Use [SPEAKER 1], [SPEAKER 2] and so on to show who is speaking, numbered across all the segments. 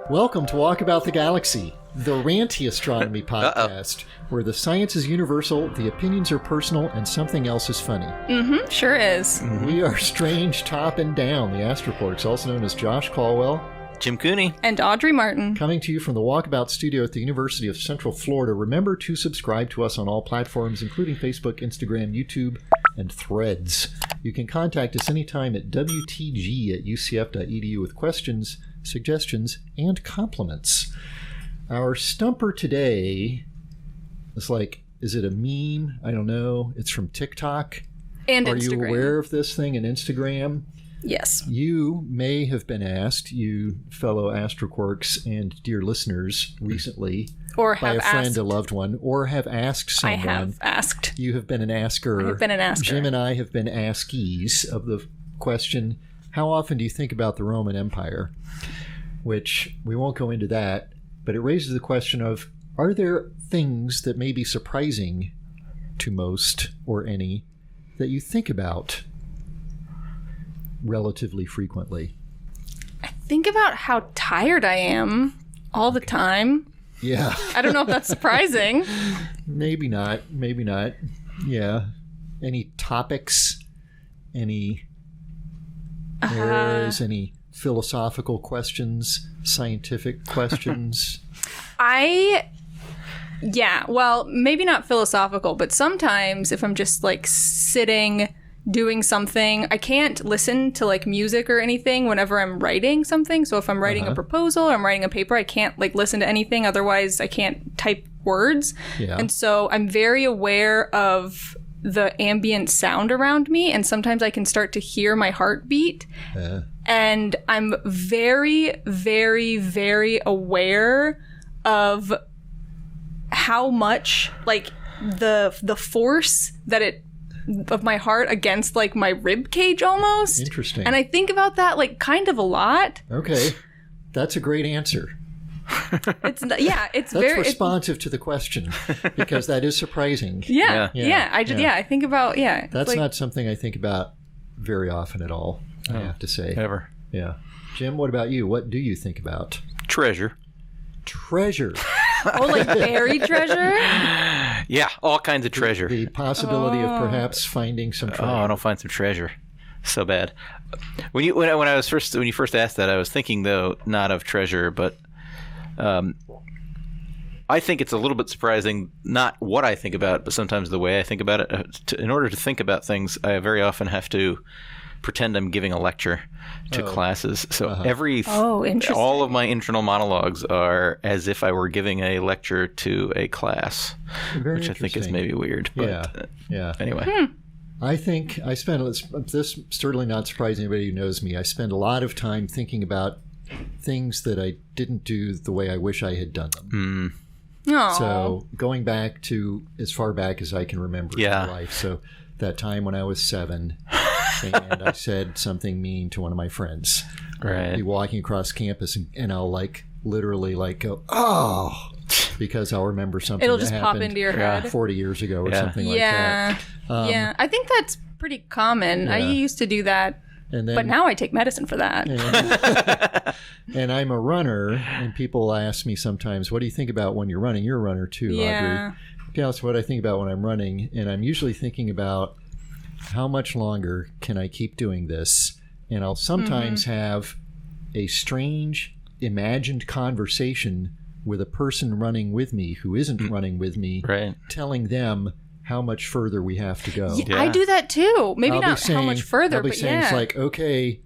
[SPEAKER 1] Welcome to Walkabout the Galaxy, the ranty astronomy podcast, where the science is universal, the opinions are personal, and something else is funny.
[SPEAKER 2] Mm-hmm, sure is.
[SPEAKER 1] We are strange top and down, the Astroporks, also known as Josh Caldwell,
[SPEAKER 3] Jim Cooney,
[SPEAKER 2] and Audrey Martin.
[SPEAKER 1] Coming to you from the Walkabout studio at the University of Central Florida. Remember to subscribe to us on all platforms, including Facebook, Instagram, YouTube, and Threads. You can contact us anytime at wtg@ucf.edu with questions, suggestions, and compliments. Our Stumper today is like, is it a meme? I don't know. It's from TikTok.
[SPEAKER 2] And
[SPEAKER 1] Are
[SPEAKER 2] Instagram.
[SPEAKER 1] you aware of this thing in Instagram?
[SPEAKER 2] Yes.
[SPEAKER 1] You may have been asked, you fellow Astroquarks and dear listeners, recently
[SPEAKER 2] Or
[SPEAKER 1] by
[SPEAKER 2] have
[SPEAKER 1] a friend,
[SPEAKER 2] asked.
[SPEAKER 1] a loved one, or have asked someone.
[SPEAKER 2] I have asked.
[SPEAKER 1] You have been an asker.
[SPEAKER 2] I have been an asker.
[SPEAKER 1] Jim and I have been askees of the question, how often do you think about the Roman Empire? Which, we won't go into that, but it raises the question of, are there things that may be surprising to most, or any, that you think about relatively frequently?
[SPEAKER 2] I think about how tired I am all the time.
[SPEAKER 1] Yeah.
[SPEAKER 2] I don't know if that's surprising.
[SPEAKER 1] Maybe not. Maybe not. Yeah. Any topics? Any areas? Any philosophical questions? Scientific questions?
[SPEAKER 2] Yeah, well, maybe not philosophical, but sometimes if I'm just like sitting doing something, I can't listen to like music or anything whenever I'm writing something. So if I'm writing a proposal or I'm writing a paper, I can't like listen to anything. Otherwise, I can't type words.
[SPEAKER 1] Yeah.
[SPEAKER 2] And so I'm very aware of the ambient sound around me. And sometimes I can start to hear my heartbeat. And I'm very, very, very aware of how much like the force that it of my heart against like my rib cage almost.
[SPEAKER 1] Interesting.
[SPEAKER 2] And I think about that like kind of a lot.
[SPEAKER 1] Okay. That's a great answer.
[SPEAKER 2] It's
[SPEAKER 1] That's
[SPEAKER 2] very
[SPEAKER 1] responsive to the question, because that is surprising.
[SPEAKER 2] Yeah.
[SPEAKER 1] Yeah.
[SPEAKER 2] I think about
[SPEAKER 1] That's
[SPEAKER 2] like,
[SPEAKER 1] not something I think about very often at all, I have to say.
[SPEAKER 3] ever.
[SPEAKER 1] Yeah. Jim, what about you? What do you think about?
[SPEAKER 3] Treasure.
[SPEAKER 1] Treasure.
[SPEAKER 2] like buried treasure.
[SPEAKER 3] Yeah, all kinds of treasure.
[SPEAKER 1] The possibility of perhaps finding some treasure.
[SPEAKER 3] Oh, I don't find some treasure. So bad. When you first asked that, I was thinking though not of treasure, but I think it's a little bit surprising, not what I think about, but sometimes the way I think about it. In order to think about things, I very often have to pretend I'm giving a lecture to classes. So
[SPEAKER 2] Interesting.
[SPEAKER 3] all of my internal monologues are as if I were giving a lecture to a class,
[SPEAKER 1] Very
[SPEAKER 3] which I think is
[SPEAKER 1] interesting.
[SPEAKER 3] maybe weird. But
[SPEAKER 1] Yeah.
[SPEAKER 3] anyway.
[SPEAKER 1] I think I spend, this certainly not surprising anybody who knows me, I spend a lot of time thinking about things that I didn't do the way I wish I had done them.
[SPEAKER 2] Aw.
[SPEAKER 1] So going back to as far back as I can remember in my life. So that time when I was 7 and I said something mean to one of my friends.
[SPEAKER 3] Right.
[SPEAKER 1] I'll be walking across campus and I'll like literally like go, oh, because I'll remember something
[SPEAKER 2] It'll
[SPEAKER 1] that
[SPEAKER 2] just pop
[SPEAKER 1] happened
[SPEAKER 2] into your head.
[SPEAKER 1] 40 years ago or something like that.
[SPEAKER 2] Yeah. I think that's pretty common. I
[SPEAKER 1] Yeah.
[SPEAKER 2] used to do that,
[SPEAKER 1] And then,
[SPEAKER 2] but now I take medicine for that.
[SPEAKER 1] and I'm a runner, and people ask me sometimes, what do you think about when you're running? You're a runner too,
[SPEAKER 2] Yeah.
[SPEAKER 1] Audrey. That's what I think about when I'm running, and I'm usually thinking about how much longer can I keep doing this? And I'll sometimes have a strange imagined conversation with a person running with me who isn't running with me,
[SPEAKER 3] Right.
[SPEAKER 1] telling them how much further we have to go.
[SPEAKER 2] Yeah, I do that too. Maybe
[SPEAKER 1] I'll be
[SPEAKER 2] not how much further,
[SPEAKER 1] I'll be
[SPEAKER 2] but
[SPEAKER 1] saying
[SPEAKER 2] yeah.
[SPEAKER 1] it's like, okay,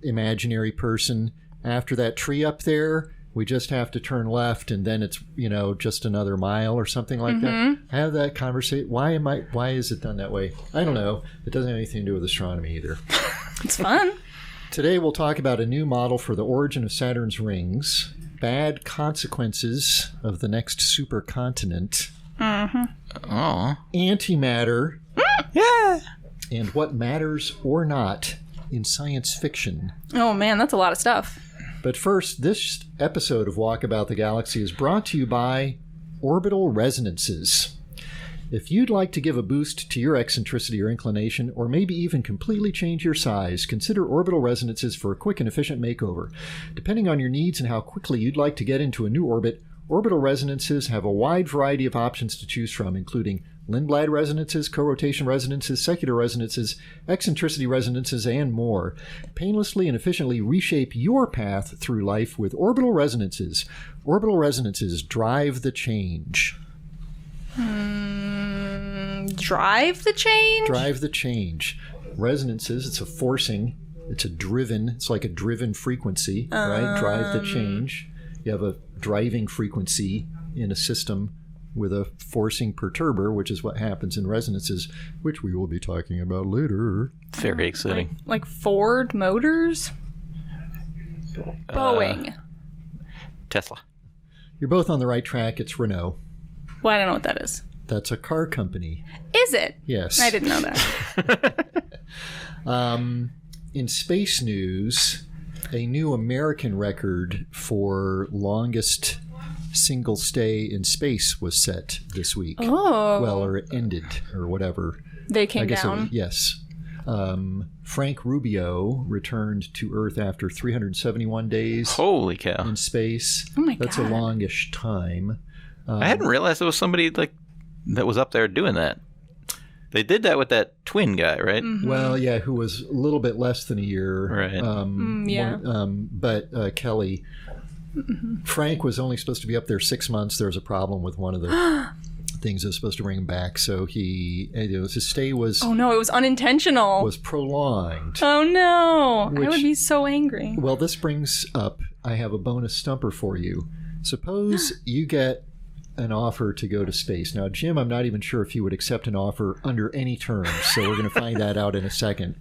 [SPEAKER 1] imaginary person, after that tree up there, we just have to turn left, and then it's, just another mile or something like that. Have that conversation. Why is it done that way? I don't know. It doesn't have anything to do with astronomy either.
[SPEAKER 2] It's fun.
[SPEAKER 1] Today we'll talk about a new model for the origin of Saturn's rings, bad consequences of the next supercontinent,
[SPEAKER 3] Oh.
[SPEAKER 1] antimatter,
[SPEAKER 3] Yeah.
[SPEAKER 1] and what matters or not in science fiction.
[SPEAKER 2] Oh man, that's a lot of stuff.
[SPEAKER 1] But first, this episode of Walkabout the Galaxy is brought to you by Orbital Resonances. If you'd like to give a boost to your eccentricity or inclination, or maybe even completely change your size, consider orbital resonances for a quick and efficient makeover. Depending on your needs and how quickly you'd like to get into a new orbit, orbital resonances have a wide variety of options to choose from, including Lindblad resonances, co-rotation resonances, secular resonances, eccentricity resonances, and more. Painlessly and efficiently reshape your path through life with orbital resonances. Orbital resonances drive the change.
[SPEAKER 2] Drive the change?
[SPEAKER 1] Drive the change. Resonances, it's a forcing, it's like a driven frequency, right? Drive the change. You have a driving frequency in a system with a forcing perturber, which is what happens in resonances, which we will be talking about later.
[SPEAKER 3] Very exciting.
[SPEAKER 2] Like Ford Motors? Boeing.
[SPEAKER 3] Tesla.
[SPEAKER 1] You're both on the right track. It's Renault.
[SPEAKER 2] Well, I don't know what that is.
[SPEAKER 1] That's a car company.
[SPEAKER 2] Is it?
[SPEAKER 1] Yes.
[SPEAKER 2] I didn't know that.
[SPEAKER 1] In space news, a new American record for longest single stay in space was set this week.
[SPEAKER 2] Oh.
[SPEAKER 1] Well, or it ended, or whatever.
[SPEAKER 2] They came down?
[SPEAKER 1] Yes. Frank Rubio returned to Earth after 371 days.
[SPEAKER 3] Holy cow.
[SPEAKER 1] In space.
[SPEAKER 2] Oh my
[SPEAKER 1] That's
[SPEAKER 2] God.
[SPEAKER 1] a longish time.
[SPEAKER 3] I hadn't realized there was somebody that was up there doing that. They did that with that twin guy, right?
[SPEAKER 2] Mm-hmm.
[SPEAKER 1] Well, yeah, who was a little bit less than a year.
[SPEAKER 3] Right.
[SPEAKER 2] Yeah.
[SPEAKER 1] But Kelly, Frank was only supposed to be up there 6 months. There was a problem with one of the things that was supposed to bring him back. So his stay was...
[SPEAKER 2] Oh no, it was unintentional.
[SPEAKER 1] Was prolonged.
[SPEAKER 2] Oh no. I
[SPEAKER 1] Which-
[SPEAKER 2] would be so angry.
[SPEAKER 1] Well, this brings up, I have a bonus stumper for you. Suppose you get an offer to go to space. Now, Jim, I'm not even sure if you would accept an offer under any terms, so we're going to find that out in a second.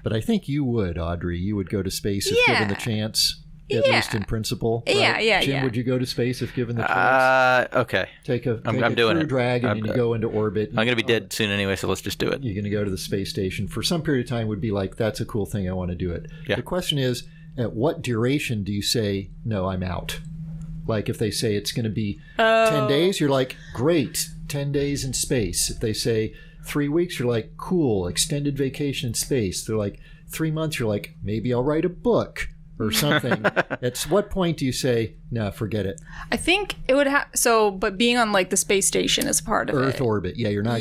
[SPEAKER 1] But I think you would, Audrey. You would go to space if given the chance, at least in principle. Right?
[SPEAKER 2] Yeah.
[SPEAKER 1] Jim,
[SPEAKER 2] yeah.
[SPEAKER 1] would you go to space if given the chance?
[SPEAKER 3] Okay.
[SPEAKER 1] Take a
[SPEAKER 3] I'm doing
[SPEAKER 1] Crew
[SPEAKER 3] it.
[SPEAKER 1] Dragon and you go into orbit.
[SPEAKER 3] I'm going to be dead soon anyway, so let's just do it.
[SPEAKER 1] You're going to go to the space station. For some period of time would be like, that's a cool thing, I want to do it.
[SPEAKER 3] Yeah.
[SPEAKER 1] The question is, at what duration do you say, no, I'm out? Like if they say it's going to be 10 days, you're like, great, 10 days in space. If they say 3 weeks, you're like, cool, extended vacation in space. They're like 3 months, you're like, maybe I'll write a book or something. At what point do you say, no, forget it?
[SPEAKER 2] I think it would have but being on like the space station is part of
[SPEAKER 1] Earth
[SPEAKER 2] it.
[SPEAKER 1] orbit. Yeah, you're not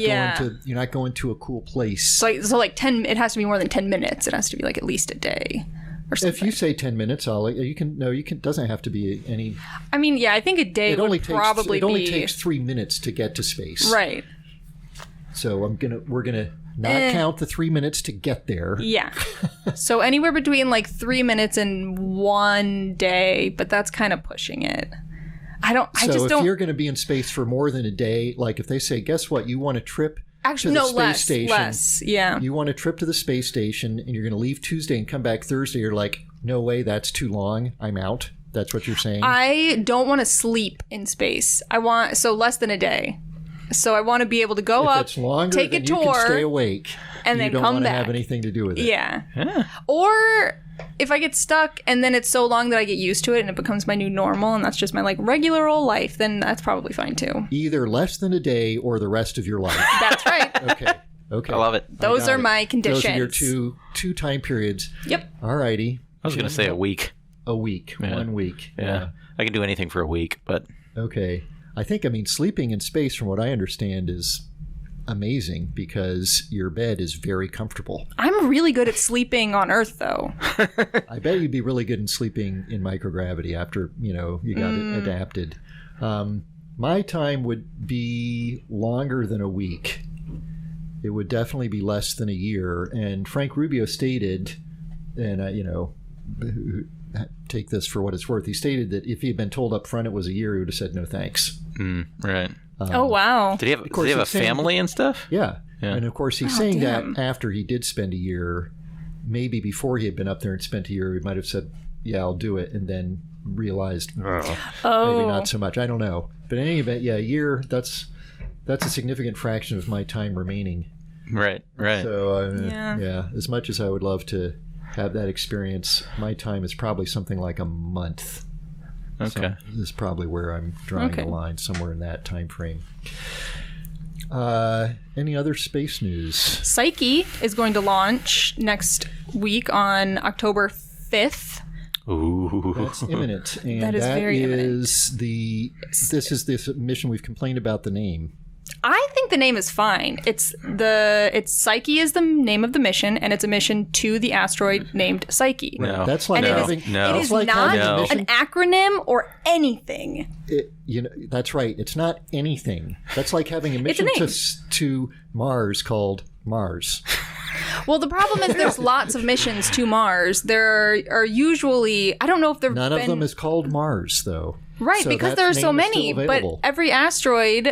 [SPEAKER 1] going to a cool place.
[SPEAKER 2] So like 10 it has to be more than 10 minutes. It has to be like at least a day. Or something.
[SPEAKER 1] If you say 10 minutes, doesn't have to be any.
[SPEAKER 2] I mean, yeah, I think a day would probably be.
[SPEAKER 1] It only takes 3 minutes to get to space.
[SPEAKER 2] Right.
[SPEAKER 1] So we're gonna not count the 3 minutes to get there.
[SPEAKER 2] Yeah. So anywhere between like 3 minutes and 1 day, but that's kind of pushing it. So
[SPEAKER 1] if you're going to be in space for more than a day, like if they say, guess what, you want a trip to the space station.
[SPEAKER 2] Less, yeah.
[SPEAKER 1] You want a trip to the space station and you're going to leave Tuesday and come back Thursday. You're like, no way, that's too long. I'm out. That's what you're saying?
[SPEAKER 2] I don't want to sleep in space. So less than a day. So I want to be able to go up,
[SPEAKER 1] it's longer,
[SPEAKER 2] take a tour,
[SPEAKER 1] you can stay awake,
[SPEAKER 2] and then
[SPEAKER 1] you don't
[SPEAKER 2] come
[SPEAKER 1] want to
[SPEAKER 2] back.
[SPEAKER 1] have anything to do with it.
[SPEAKER 2] Yeah. Or if I get stuck and then it's so long that I get used to it and it becomes my new normal and that's just my like regular old life, then that's probably fine too.
[SPEAKER 1] Either less than a day or the rest of your life.
[SPEAKER 2] That's right.
[SPEAKER 1] Okay.
[SPEAKER 3] I love it.
[SPEAKER 2] Those are my conditions.
[SPEAKER 1] Those are your two time periods.
[SPEAKER 2] Yep.
[SPEAKER 1] All righty.
[SPEAKER 3] I was going to say a week.
[SPEAKER 1] A week.
[SPEAKER 3] Yeah.
[SPEAKER 1] 1 week.
[SPEAKER 3] Yeah. I can do anything for a week, but...
[SPEAKER 1] Okay. Sleeping in space, from what I understand, is amazing because your bed is very comfortable.
[SPEAKER 2] I'm really good at sleeping on Earth, though.
[SPEAKER 1] I bet you'd be really good in sleeping in microgravity after, you got it adapted. My time would be longer than a week. It would definitely be less than a year. And Frank Rubio stated, and, take this for what it's worth, he stated that if he had been told up front it was a year, he would have said no thanks.
[SPEAKER 3] Right.
[SPEAKER 2] Oh, wow.
[SPEAKER 3] Did he have a family and stuff?
[SPEAKER 1] Yeah. And of course he's saying
[SPEAKER 2] damn.
[SPEAKER 1] that after he did spend a year. Maybe before he had been up there and spent a year, he might have said, yeah, I'll do it, and then realized maybe not so much. I don't know. But in any event, yeah, a year, that's a significant fraction of my time remaining.
[SPEAKER 3] Right.
[SPEAKER 1] So, yeah, as much as I would love to have that experience, my time is probably something like a month.
[SPEAKER 3] Okay.
[SPEAKER 1] So this is probably where I'm drawing the line, somewhere in that time frame. Any other space news?
[SPEAKER 2] Psyche is going to launch next week on October 5th.
[SPEAKER 3] Ooh.
[SPEAKER 1] That's imminent. And
[SPEAKER 2] That is very imminent.
[SPEAKER 1] This is this mission we've complained about the name.
[SPEAKER 2] I think the name is fine. It's Psyche is the name of the mission, and it's a mission to the asteroid named Psyche.
[SPEAKER 3] No.
[SPEAKER 1] That's like
[SPEAKER 2] And
[SPEAKER 1] having.
[SPEAKER 2] it is
[SPEAKER 1] like
[SPEAKER 2] not
[SPEAKER 1] having a mission.
[SPEAKER 2] an acronym or anything.
[SPEAKER 1] That's right. It's not anything. That's like having a mission
[SPEAKER 2] name.
[SPEAKER 1] to Mars called Mars.
[SPEAKER 2] Well, the problem is there's lots of missions to Mars. There are usually, I don't know if there've
[SPEAKER 1] None
[SPEAKER 2] been...
[SPEAKER 1] of them is called Mars, though.
[SPEAKER 2] Right,
[SPEAKER 1] So
[SPEAKER 2] because
[SPEAKER 1] that
[SPEAKER 2] there are so
[SPEAKER 1] name is
[SPEAKER 2] many,
[SPEAKER 1] still
[SPEAKER 2] but
[SPEAKER 1] available.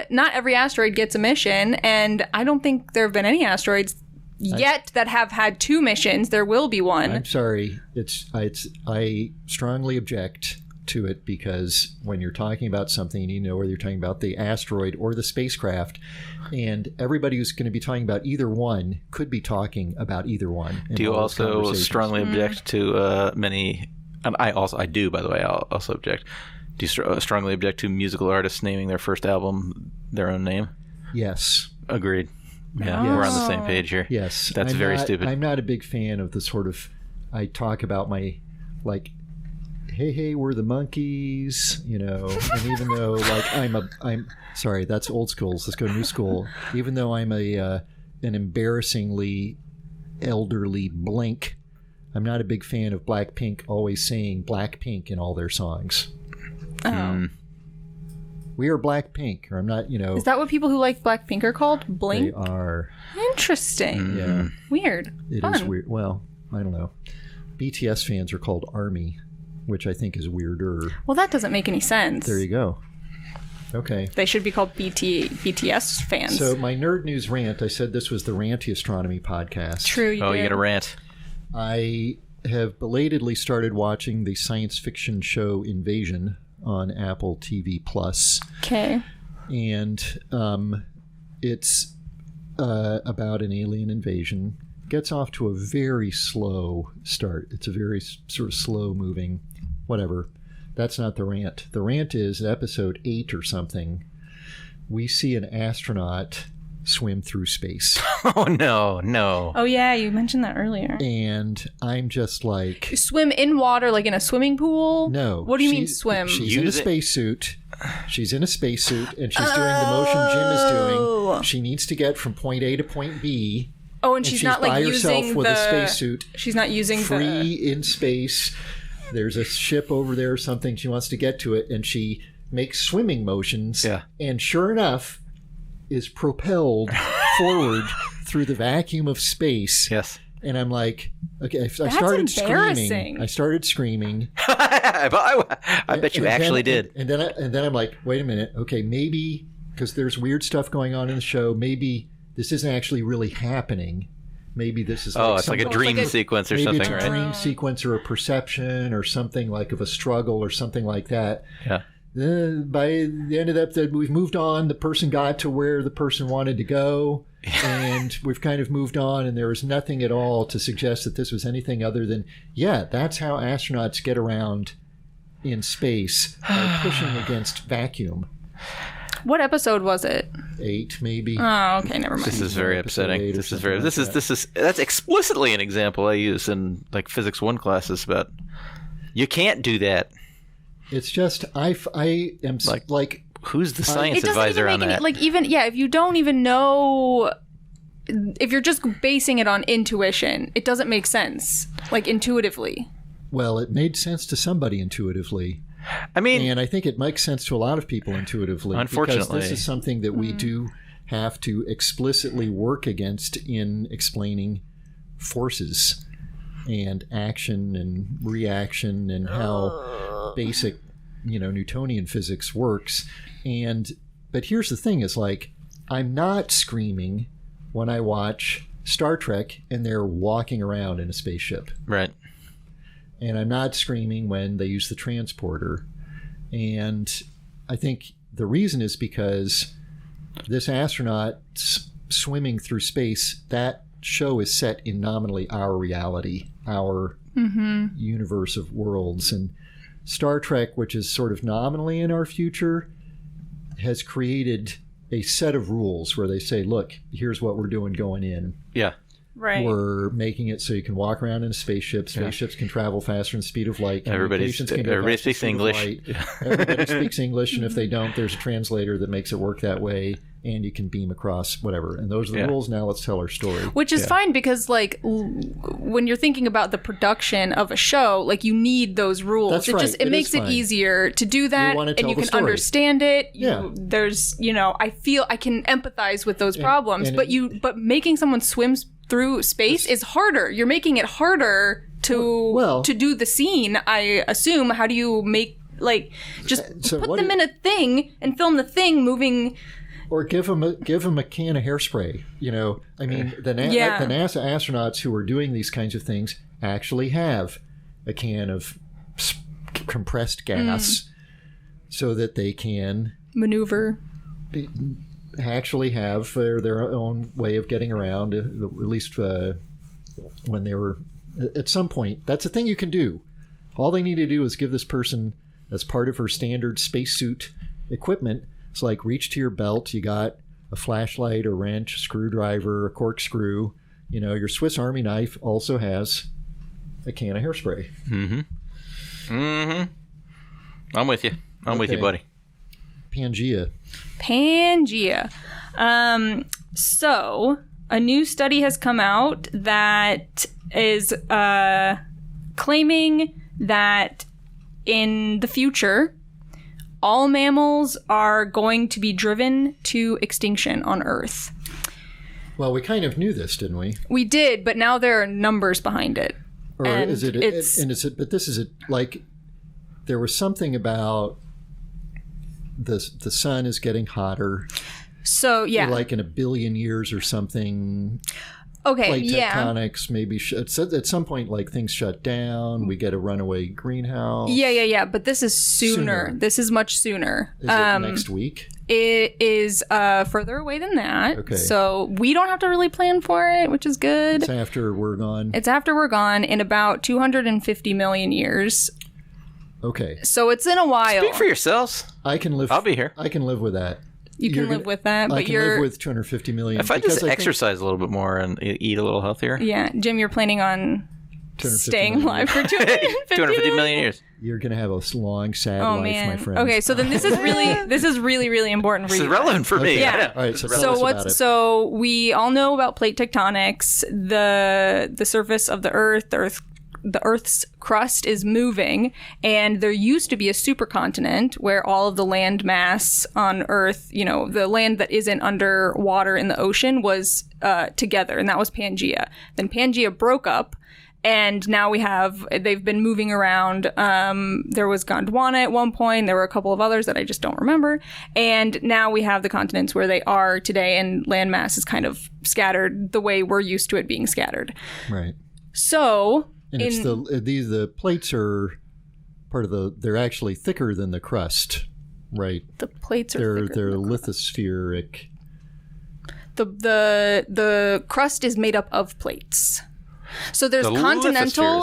[SPEAKER 2] not every asteroid gets a mission, and I don't think there have been any asteroids yet that have had 2 missions. There will be one.
[SPEAKER 1] I'm sorry. I strongly object to it because when you're talking about something, you need to know whether you're talking about the asteroid or the spacecraft, and everybody who's going to be talking about either one could be talking about either one.
[SPEAKER 3] Do you also strongly object to many? I do, by the way. I'll also object. Do you strongly object to musical artists naming their first album their own name?
[SPEAKER 1] Yes.
[SPEAKER 3] Agreed. Yeah, we're on the same page here.
[SPEAKER 1] Yes.
[SPEAKER 3] That's very stupid.
[SPEAKER 1] I'm not a big fan of the sort of, I talk about my, like, hey, we're the monkeys, and even though, like, I'm sorry, that's old school, so let's go new school. Even though I'm an embarrassingly elderly blink, I'm not a big fan of Blackpink always saying Blackpink in all their songs.
[SPEAKER 2] Oh.
[SPEAKER 1] We are Blackpink, or I'm not,
[SPEAKER 2] Is that what people who like Blackpink are called? Blink?
[SPEAKER 1] They are.
[SPEAKER 2] Interesting.
[SPEAKER 1] Yeah.
[SPEAKER 2] Weird.
[SPEAKER 1] It
[SPEAKER 2] Fun.
[SPEAKER 1] is weird. Well, I don't know. BTS fans are called ARMY, which I think is weirder.
[SPEAKER 2] Well, that doesn't make any sense.
[SPEAKER 1] There you go. Okay.
[SPEAKER 2] They should be called BTS fans.
[SPEAKER 1] So my nerd news rant, I said this was the Ranty Astronomy podcast.
[SPEAKER 2] True, you did.
[SPEAKER 3] You get a rant.
[SPEAKER 1] I have belatedly started watching the science fiction show Invasion on Apple TV Plus.
[SPEAKER 2] Okay.
[SPEAKER 1] And it's about an alien invasion. Gets off to a very slow start. It's a very sort of slow moving, whatever. That's not the rant. The rant is episode 8 or something. We see an astronaut swim through space.
[SPEAKER 3] Oh, no.
[SPEAKER 2] Oh, yeah, you mentioned that earlier.
[SPEAKER 1] And I'm just like...
[SPEAKER 2] Swim in water, like in a swimming pool?
[SPEAKER 1] No.
[SPEAKER 2] What do you mean swim?
[SPEAKER 1] She's in a spacesuit. She's in a spacesuit, and she's doing the motion Jim is doing. She needs to get from point A to point B.
[SPEAKER 2] Oh, and she's not
[SPEAKER 1] by
[SPEAKER 2] like
[SPEAKER 1] herself
[SPEAKER 2] using
[SPEAKER 1] with
[SPEAKER 2] the...
[SPEAKER 1] a spacesuit.
[SPEAKER 2] She's not using
[SPEAKER 1] free in space. There's a ship over there or something. She wants to get to it, and she makes swimming motions.
[SPEAKER 3] Yeah.
[SPEAKER 1] And sure enough, is propelled forward through the vacuum of space.
[SPEAKER 3] Yes.
[SPEAKER 1] And I'm like, okay, I
[SPEAKER 2] That's
[SPEAKER 1] started
[SPEAKER 2] embarrassing.
[SPEAKER 1] screaming. I started screaming.
[SPEAKER 3] I bet you actually did.
[SPEAKER 1] And then I'm like, wait a minute. Okay, maybe because there's weird stuff going on in the show. Maybe this isn't actually really happening. Maybe this is
[SPEAKER 3] it's like a dream sequence or something,
[SPEAKER 1] maybe it's a
[SPEAKER 3] right?
[SPEAKER 1] dream sequence or a perception or something like of a struggle or something like that.
[SPEAKER 3] Yeah.
[SPEAKER 1] By the end of that, we've moved on. The person got to where the person wanted to go, and we've kind of moved on, and there was nothing at all to suggest that this was anything other than, that's how astronauts get around in space, by pushing against vacuum.
[SPEAKER 2] What episode was it?
[SPEAKER 1] 8, maybe.
[SPEAKER 2] Oh, okay, never mind.
[SPEAKER 3] This is very upsetting. That's explicitly an example I use in like physics 1 classes about you can't do that.
[SPEAKER 1] It's just I am like
[SPEAKER 3] who's the science
[SPEAKER 2] it doesn't
[SPEAKER 3] advisor
[SPEAKER 2] even
[SPEAKER 3] on
[SPEAKER 2] make
[SPEAKER 3] that?
[SPEAKER 2] any, like even if you don't even know, if you're just basing it on intuition, it doesn't make sense like intuitively.
[SPEAKER 1] Well, it made sense to somebody intuitively.
[SPEAKER 3] I mean,
[SPEAKER 1] and I think it makes sense to a lot of people intuitively.
[SPEAKER 3] Unfortunately,
[SPEAKER 1] because this is something that we do have to explicitly work against in explaining forces and action and reaction and how basic, Newtonian physics works. But here's the thing: is like I'm not screaming when I watch Star Trek and they're walking around in a spaceship,
[SPEAKER 3] right?
[SPEAKER 1] And I'm not screaming when they use the transporter. And I think the reason is because this astronaut swimming through space, that show is set in nominally our reality, our universe of worlds. And Star Trek, which is sort of nominally in our future, has created a set of rules where they say, look, here's what we're doing going in.
[SPEAKER 3] Yeah.
[SPEAKER 2] Right.
[SPEAKER 1] We're making it so you can walk around in a spaceship. Spaceships can travel faster than the speed of light.
[SPEAKER 3] Everybody speaks English.
[SPEAKER 1] Everybody speaks English, and if they don't, there's a translator that makes it work that way, and you can beam across, whatever. And those are the rules. Now let's tell our story.
[SPEAKER 2] Which is fine because, like, when you're thinking about the production of a show, like, you need those rules.
[SPEAKER 1] That's right.
[SPEAKER 2] It makes it easier to do that, and you can understand it. There's, I feel I can empathize with those problems, but making someone swim through space is harder. You're making it harder to do the scene, I assume. How do you make, like, just put them in a thing and film the thing moving?
[SPEAKER 1] Or give them a can of hairspray. I mean, the NASA astronauts who are doing these kinds of things actually have a can of compressed gas so that they can
[SPEAKER 2] maneuver.
[SPEAKER 1] Actually have their own way of getting around, at least when they were at some point. That's a thing you can do. All they need to do is give this person, as part of her standard spacesuit equipment, it's like reach to your belt. You got a flashlight, a wrench, a screwdriver, a corkscrew. Your Swiss Army knife also has a can of hairspray.
[SPEAKER 3] I'm with you. I'm with you, buddy.
[SPEAKER 1] Pangaea.
[SPEAKER 2] So a new study has come out that is claiming that in the future, all mammals are going to be driven to extinction on Earth.
[SPEAKER 1] Well, we kind of knew this, didn't we?
[SPEAKER 2] We did, but now there are numbers behind it.
[SPEAKER 1] Or and is it? But this is like there was something about the sun is getting hotter.
[SPEAKER 2] So yeah,
[SPEAKER 1] like in 1 billion years or something.
[SPEAKER 2] Okay,
[SPEAKER 1] plate tectonics maybe at some point, like, things shut down. We get a runaway greenhouse.
[SPEAKER 2] Yeah. But this is sooner. This is much sooner.
[SPEAKER 1] Is it next week?
[SPEAKER 2] It is further away than that.
[SPEAKER 1] Okay.
[SPEAKER 2] So we don't have to really plan for it, which is good.
[SPEAKER 1] It's after we're gone.
[SPEAKER 2] It's after we're gone in about 250 million years.
[SPEAKER 1] Okay.
[SPEAKER 2] So it's in a while.
[SPEAKER 3] Speak for yourselves.
[SPEAKER 1] I can live.
[SPEAKER 3] I'll be here.
[SPEAKER 1] I can live with that.
[SPEAKER 2] You can live with that, but
[SPEAKER 1] I can live with 250 million.
[SPEAKER 3] If I just exercise a little bit more and eat a little healthier.
[SPEAKER 2] Yeah, Jim, you're planning on staying alive for 250
[SPEAKER 3] million years.
[SPEAKER 1] You're going to have a long, sad life, my friend.
[SPEAKER 2] Okay, so then this is really, really important for you.
[SPEAKER 3] This is relevant for me.
[SPEAKER 2] Yeah.
[SPEAKER 1] All right, so
[SPEAKER 2] so we all know about plate tectonics. The surface of the Earth's crust is moving, and there used to be a supercontinent where all of the land mass on Earth, the land that isn't underwater in the ocean, was together, and that was Pangaea. Then Pangaea broke up, and now they've been moving around. There was Gondwana at one point. There were a couple of others that I just don't remember. And now we have the continents where they are today, and landmass is kind of scattered the way we're used to it being scattered.
[SPEAKER 1] Right.
[SPEAKER 2] So...
[SPEAKER 1] And it's the plates are part of they're actually thicker than the crust, right?
[SPEAKER 2] The plates are thicker.
[SPEAKER 1] They're lithospheric.
[SPEAKER 2] The crust is made up of plates. So there's continental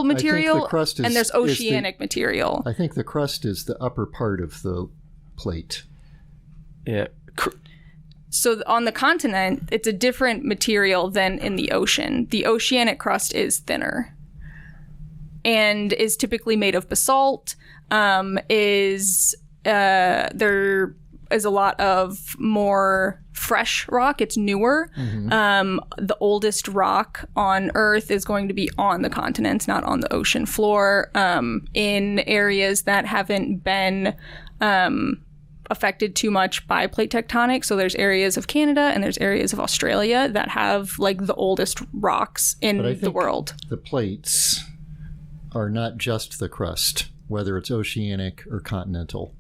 [SPEAKER 2] material and there's oceanic material.
[SPEAKER 1] I think the crust is the upper part of the plate.
[SPEAKER 3] Yeah.
[SPEAKER 2] So on the continent, it's a different material than in the ocean. The oceanic crust is thinner and is typically made of basalt. There is a lot of more fresh rock. It's newer. Mm-hmm. The oldest rock on Earth is going to be on the continents, not on the ocean floor, in areas that haven't been affected too much by plate tectonics. So there's areas of Canada and there's areas of Australia that have, like, the oldest rocks in the world.
[SPEAKER 1] The plates are not just the crust, whether it's oceanic or continental.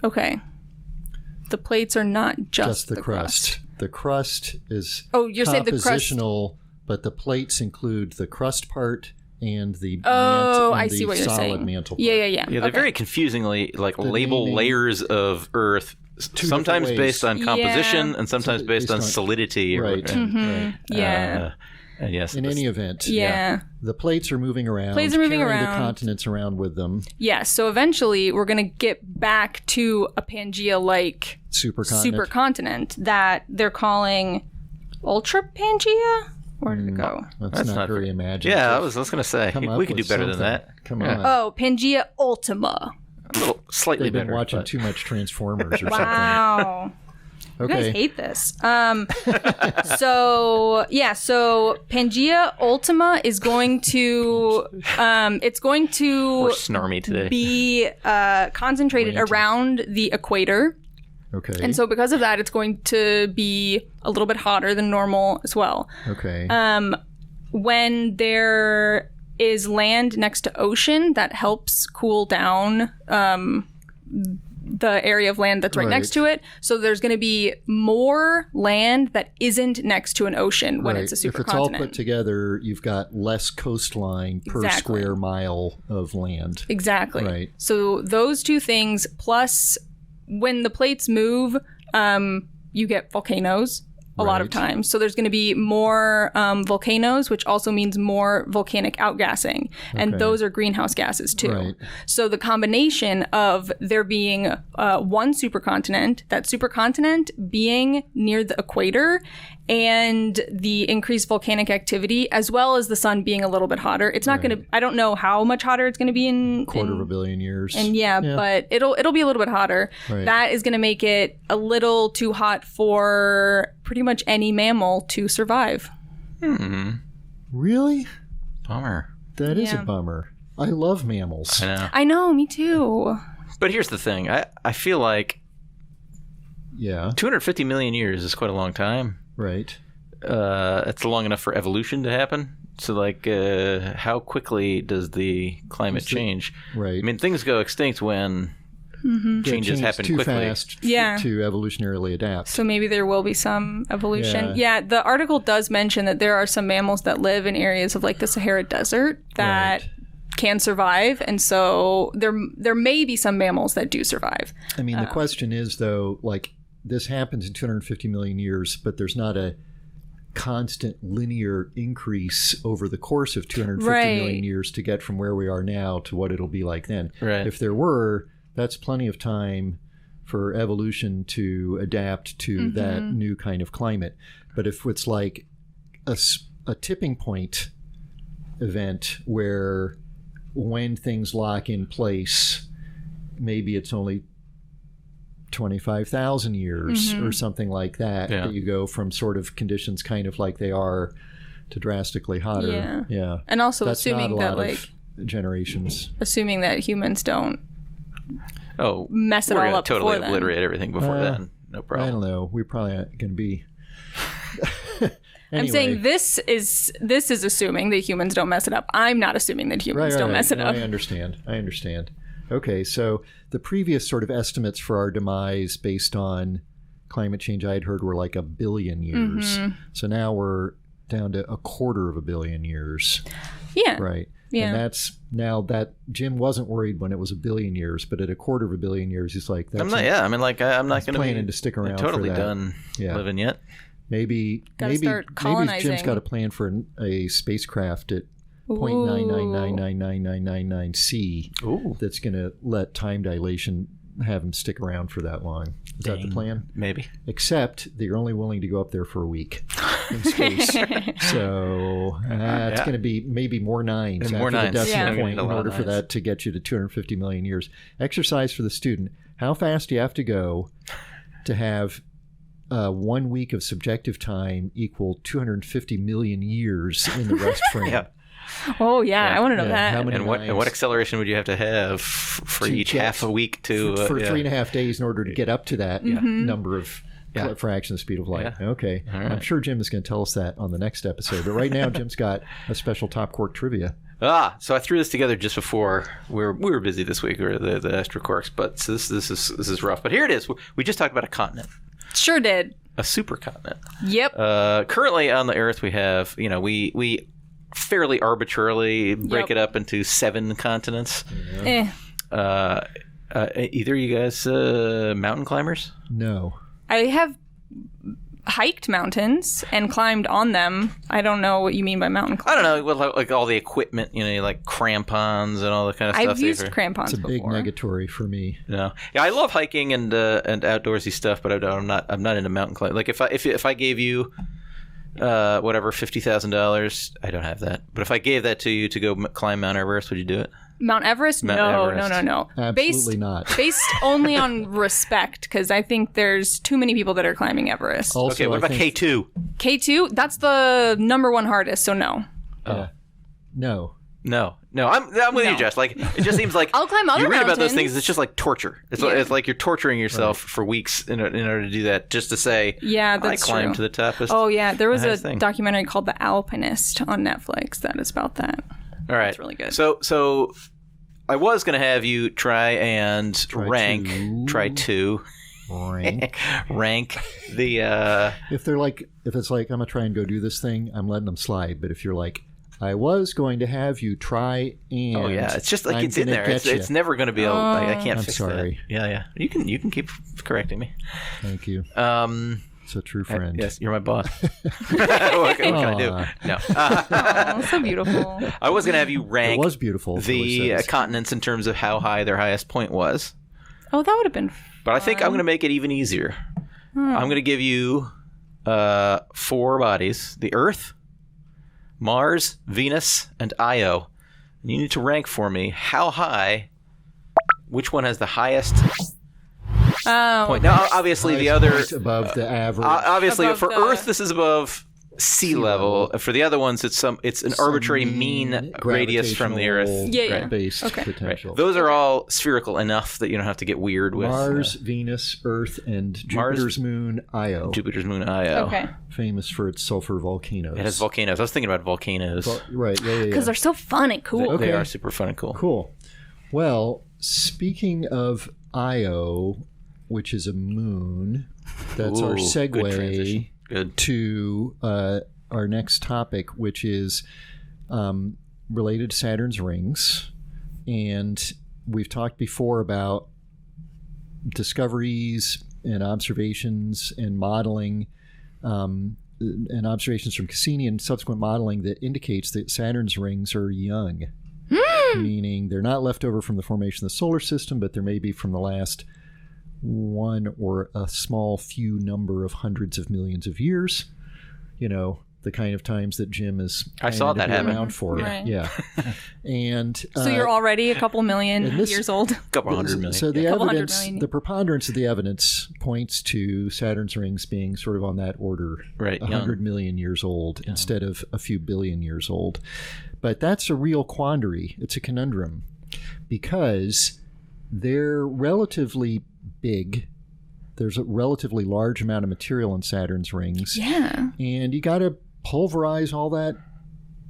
[SPEAKER 2] Okay. The plates are not just the
[SPEAKER 1] crust. The crust is
[SPEAKER 2] you're saying the crust,
[SPEAKER 1] but the plates include the crust part and the
[SPEAKER 2] I see what you're saying.
[SPEAKER 1] Mantle part.
[SPEAKER 2] Yeah.
[SPEAKER 3] They're very confusingly label layers of Earth, sometimes based on composition and sometimes based on solidity.
[SPEAKER 1] Right.
[SPEAKER 2] Mm-hmm.
[SPEAKER 1] Right.
[SPEAKER 2] Yeah.
[SPEAKER 3] And yes,
[SPEAKER 1] in any event,
[SPEAKER 2] Yeah.
[SPEAKER 1] the plates are moving around.
[SPEAKER 2] Plates are moving
[SPEAKER 1] carrying
[SPEAKER 2] around.
[SPEAKER 1] the continents around with them.
[SPEAKER 2] Yes. So eventually we're going to get back to a Pangaea-like supercontinent that they're calling Ultra Pangaea? Where did it go?
[SPEAKER 1] That's not very imaginative.
[SPEAKER 3] Yeah, I was going to say. We could do better than that.
[SPEAKER 1] Come on.
[SPEAKER 2] Oh, Pangaea Ultima.
[SPEAKER 3] A little slightly
[SPEAKER 1] They've been
[SPEAKER 3] better.
[SPEAKER 1] watching too much Transformers or something.
[SPEAKER 2] Wow. You guys
[SPEAKER 1] Okay.
[SPEAKER 2] hate this. So Pangaea Ultima is going to it's going to
[SPEAKER 3] We're snarmy today.
[SPEAKER 2] be concentrated around the equator.
[SPEAKER 1] Okay.
[SPEAKER 2] And so because of that, it's going to be a little bit hotter than normal as well.
[SPEAKER 1] Okay.
[SPEAKER 2] When there is land next to ocean, that helps cool down the area of land that's right next to it. So there's going to be more land that isn't next to an ocean when it's a supercontinent.
[SPEAKER 1] If it's all put together, you've got less coastline per
[SPEAKER 2] Exactly.
[SPEAKER 1] square mile of land.
[SPEAKER 2] Exactly.
[SPEAKER 1] Right.
[SPEAKER 2] So those two things, plus when the plates move, you get volcanoes a lot of
[SPEAKER 1] Right.
[SPEAKER 2] times. So there's going to be more volcanoes, which also means more volcanic outgassing. And those are greenhouse gases too.
[SPEAKER 1] Right.
[SPEAKER 2] So the combination of there being one supercontinent, that supercontinent being near the equator, and the increased volcanic activity, as well as the sun being a little bit hotter. It's not going to, I don't know how much hotter it's going to be in
[SPEAKER 1] Quarter of a billion years.
[SPEAKER 2] and but it'll be a little bit hotter.
[SPEAKER 1] Right.
[SPEAKER 2] That is going to make it a little too hot for pretty much any mammal to survive.
[SPEAKER 1] Really?
[SPEAKER 3] Bummer.
[SPEAKER 1] That is a
[SPEAKER 2] Yeah.
[SPEAKER 1] bummer. I love mammals.
[SPEAKER 3] I know.
[SPEAKER 2] I know, me too.
[SPEAKER 3] But here's the thing. I feel like
[SPEAKER 1] Yeah.
[SPEAKER 3] 250 million years is quite a long time.
[SPEAKER 1] Right.
[SPEAKER 3] It's long enough for evolution to happen. So, like, how quickly does the climate change?
[SPEAKER 1] Right.
[SPEAKER 3] I mean, things go extinct when
[SPEAKER 2] Mm-hmm.
[SPEAKER 3] changes happen
[SPEAKER 1] too
[SPEAKER 3] quickly.
[SPEAKER 1] fast
[SPEAKER 2] Yeah.
[SPEAKER 1] to evolutionarily adapt.
[SPEAKER 2] So maybe there will be some evolution.
[SPEAKER 1] Yeah.
[SPEAKER 2] Yeah, the article does mention that there are some mammals that live in areas of like the Sahara Desert that can survive, and so there may be some mammals that do survive.
[SPEAKER 1] I mean, the question is, though, like, this happens in 250 million years, but there's not a constant linear increase over the course of 250 million years to get from where we are now to what it'll be like then.
[SPEAKER 3] Right.
[SPEAKER 1] If there were, that's plenty of time for evolution to adapt to that new kind of climate. But if it's like a tipping point event where when things lock in place, maybe it's only 25,000 years or something like that, that you go from sort of conditions kind of like they are to drastically hotter. Yeah.
[SPEAKER 2] And also
[SPEAKER 1] That's
[SPEAKER 2] assuming
[SPEAKER 1] not a
[SPEAKER 2] that
[SPEAKER 1] lot
[SPEAKER 2] like
[SPEAKER 1] of generations.
[SPEAKER 2] assuming that humans don't mess it
[SPEAKER 3] we're
[SPEAKER 2] all
[SPEAKER 3] gonna
[SPEAKER 2] up
[SPEAKER 3] totally
[SPEAKER 2] before then.
[SPEAKER 3] obliterate everything before then. No
[SPEAKER 1] I
[SPEAKER 3] problem.
[SPEAKER 1] don't know. We probably aren't going to be.
[SPEAKER 2] I'm saying this is assuming that humans don't mess it up. I'm not assuming that humans don't mess it
[SPEAKER 1] No,
[SPEAKER 2] up.
[SPEAKER 1] I understand. Okay, so the previous sort of estimates for our demise based on climate change I had heard were like 1 billion years. So now we're down to 250 million years.
[SPEAKER 2] Yeah.
[SPEAKER 1] Right.
[SPEAKER 2] Yeah.
[SPEAKER 1] And that's now that Jim wasn't worried when it was 1 billion years, but at 250 million years, he's like, that's
[SPEAKER 3] I'm not going to be
[SPEAKER 1] planning to stick around
[SPEAKER 3] totally
[SPEAKER 1] for that.
[SPEAKER 3] done living yet.
[SPEAKER 1] Maybe
[SPEAKER 2] start
[SPEAKER 1] Jim's
[SPEAKER 2] colonizing.
[SPEAKER 1] got a plan for a spacecraft at 0.9999999 C that's going to let time dilation have him stick around for that long. Is that the plan?
[SPEAKER 3] Maybe.
[SPEAKER 1] Except that you're only willing to go up there for a week in space. So it's going to be maybe more nines
[SPEAKER 3] And
[SPEAKER 1] after
[SPEAKER 3] more nines.
[SPEAKER 1] the decimal
[SPEAKER 3] Yeah.
[SPEAKER 1] point
[SPEAKER 3] A
[SPEAKER 1] in
[SPEAKER 3] lot of
[SPEAKER 1] order for
[SPEAKER 3] nines.
[SPEAKER 1] that to get you to 250 million years. Exercise for the student. How fast do you have to go to have 1 week of subjective time equal 250 million years in the rest frame?
[SPEAKER 2] Oh yeah, I want to know that.
[SPEAKER 1] How many
[SPEAKER 3] And what
[SPEAKER 1] nines?
[SPEAKER 3] acceleration would you have to have for
[SPEAKER 1] To
[SPEAKER 3] each
[SPEAKER 1] get-
[SPEAKER 3] half a week to
[SPEAKER 1] for 3.5 days in order to get up to that number of fraction of the speed of light.
[SPEAKER 3] Yeah.
[SPEAKER 1] Okay.
[SPEAKER 3] right.
[SPEAKER 1] I'm sure Jim is going to tell us that on the next episode. But right now, Jim's got a special Top Quark trivia.
[SPEAKER 3] So I threw this together just before we were busy this week, or the extra quarks. But so this is rough. But here it is. We just talked about a continent,
[SPEAKER 2] Sure did.
[SPEAKER 3] a supercontinent.
[SPEAKER 2] Yep.
[SPEAKER 3] Currently on the Earth, we have we fairly arbitrarily break it up into 7 continents. Either you guys mountain climbers?
[SPEAKER 1] No.
[SPEAKER 2] I have hiked mountains and climbed on them. I don't know what you mean by mountain climbing.
[SPEAKER 3] I don't know, like all the equipment, like crampons and all that kind of stuff.
[SPEAKER 2] I've used crampons
[SPEAKER 1] before. It's a big negatory for me.
[SPEAKER 3] Yeah, I love hiking and outdoorsy stuff, but I'm not into mountain climbing. Like if I gave you whatever $50,000, I don't have that. But if I gave that to you to go climb Mount Everest, would you do it?
[SPEAKER 2] Mount Everest? No.
[SPEAKER 1] Absolutely not.
[SPEAKER 2] Based only on respect, because I think there's too many people that are climbing Everest.
[SPEAKER 1] Also,
[SPEAKER 3] okay, what about K2?
[SPEAKER 2] K2? That's the number one hardest, so no.
[SPEAKER 1] No.
[SPEAKER 3] I'm with you, Jess. Like, it just seems like
[SPEAKER 2] I'll climb other
[SPEAKER 3] you read about those
[SPEAKER 2] mountains.
[SPEAKER 3] things. It's just like torture. It's like you're torturing yourself for weeks in order to do that, just to say,
[SPEAKER 2] that's
[SPEAKER 3] I climbed
[SPEAKER 2] true.
[SPEAKER 3] to the top.
[SPEAKER 2] Oh yeah, there was a documentary called The Alpinist on Netflix that is about that.
[SPEAKER 3] All right,
[SPEAKER 2] it's really good.
[SPEAKER 3] So I was going to have you try rank the.
[SPEAKER 1] If it's like I'm gonna try and go do this thing, I'm letting them slide. But if you're like, I was going to have you try and
[SPEAKER 3] it's just like it's in there. It's never going to be. I can't fix
[SPEAKER 1] sorry.
[SPEAKER 3] that. Yeah. You can keep correcting me.
[SPEAKER 1] Thank you. It's a true friend.
[SPEAKER 3] Yes, you're my boss. what can I do? No.
[SPEAKER 2] So beautiful.
[SPEAKER 3] I was going to have you rank
[SPEAKER 1] it was beautiful,
[SPEAKER 3] the continents in terms of how high their highest point was.
[SPEAKER 2] Oh, that would have been fun.
[SPEAKER 3] But I think I'm going to make it even easier. I'm going to give you 4 bodies. The Earth, Mars, Venus, and Io. And you need to rank for me how high, which one has the highest point. Now, obviously, the other
[SPEAKER 1] above the average.
[SPEAKER 3] Obviously,
[SPEAKER 2] Above
[SPEAKER 3] for Earth, this is above sea level. For the other ones, it's an arbitrary mean radius from the Earth.
[SPEAKER 1] Based potential.
[SPEAKER 3] Right. Those are all spherical enough that you don't have to get weird with
[SPEAKER 1] Mars, Venus, Earth, and Jupiter's moon, Io.
[SPEAKER 3] Jupiter's moon, Io.
[SPEAKER 2] Okay.
[SPEAKER 1] Famous for its sulfur volcanoes.
[SPEAKER 3] It has volcanoes. I was thinking about volcanoes.
[SPEAKER 1] Right. Yeah.
[SPEAKER 2] Because they're so fun and cool.
[SPEAKER 3] They are super fun and cool.
[SPEAKER 1] Cool. Well, speaking of Io, which is a moon, that's our segue to our next topic, which is related to Saturn's rings. And we've talked before about discoveries and observations and modeling, and observations from Cassini and subsequent modeling that indicates that Saturn's rings are young, meaning they're not left over from the formation of the solar system, but there may be from the last one or a small few number of hundreds of millions of years. The kind of times that Jim is
[SPEAKER 3] I saw that happen
[SPEAKER 1] around for.
[SPEAKER 2] Right.
[SPEAKER 1] Yeah. And
[SPEAKER 2] so you're already a couple million years old.
[SPEAKER 3] Couple hundred million.
[SPEAKER 1] So the evidence, the preponderance of the evidence points to Saturn's rings being sort of on that order, 100 million years old instead of a few billion years old. But that's a real quandary. It's a conundrum because they're relatively big. There's a relatively large amount of material in Saturn's rings.
[SPEAKER 2] Yeah.
[SPEAKER 1] And you got to pulverize all that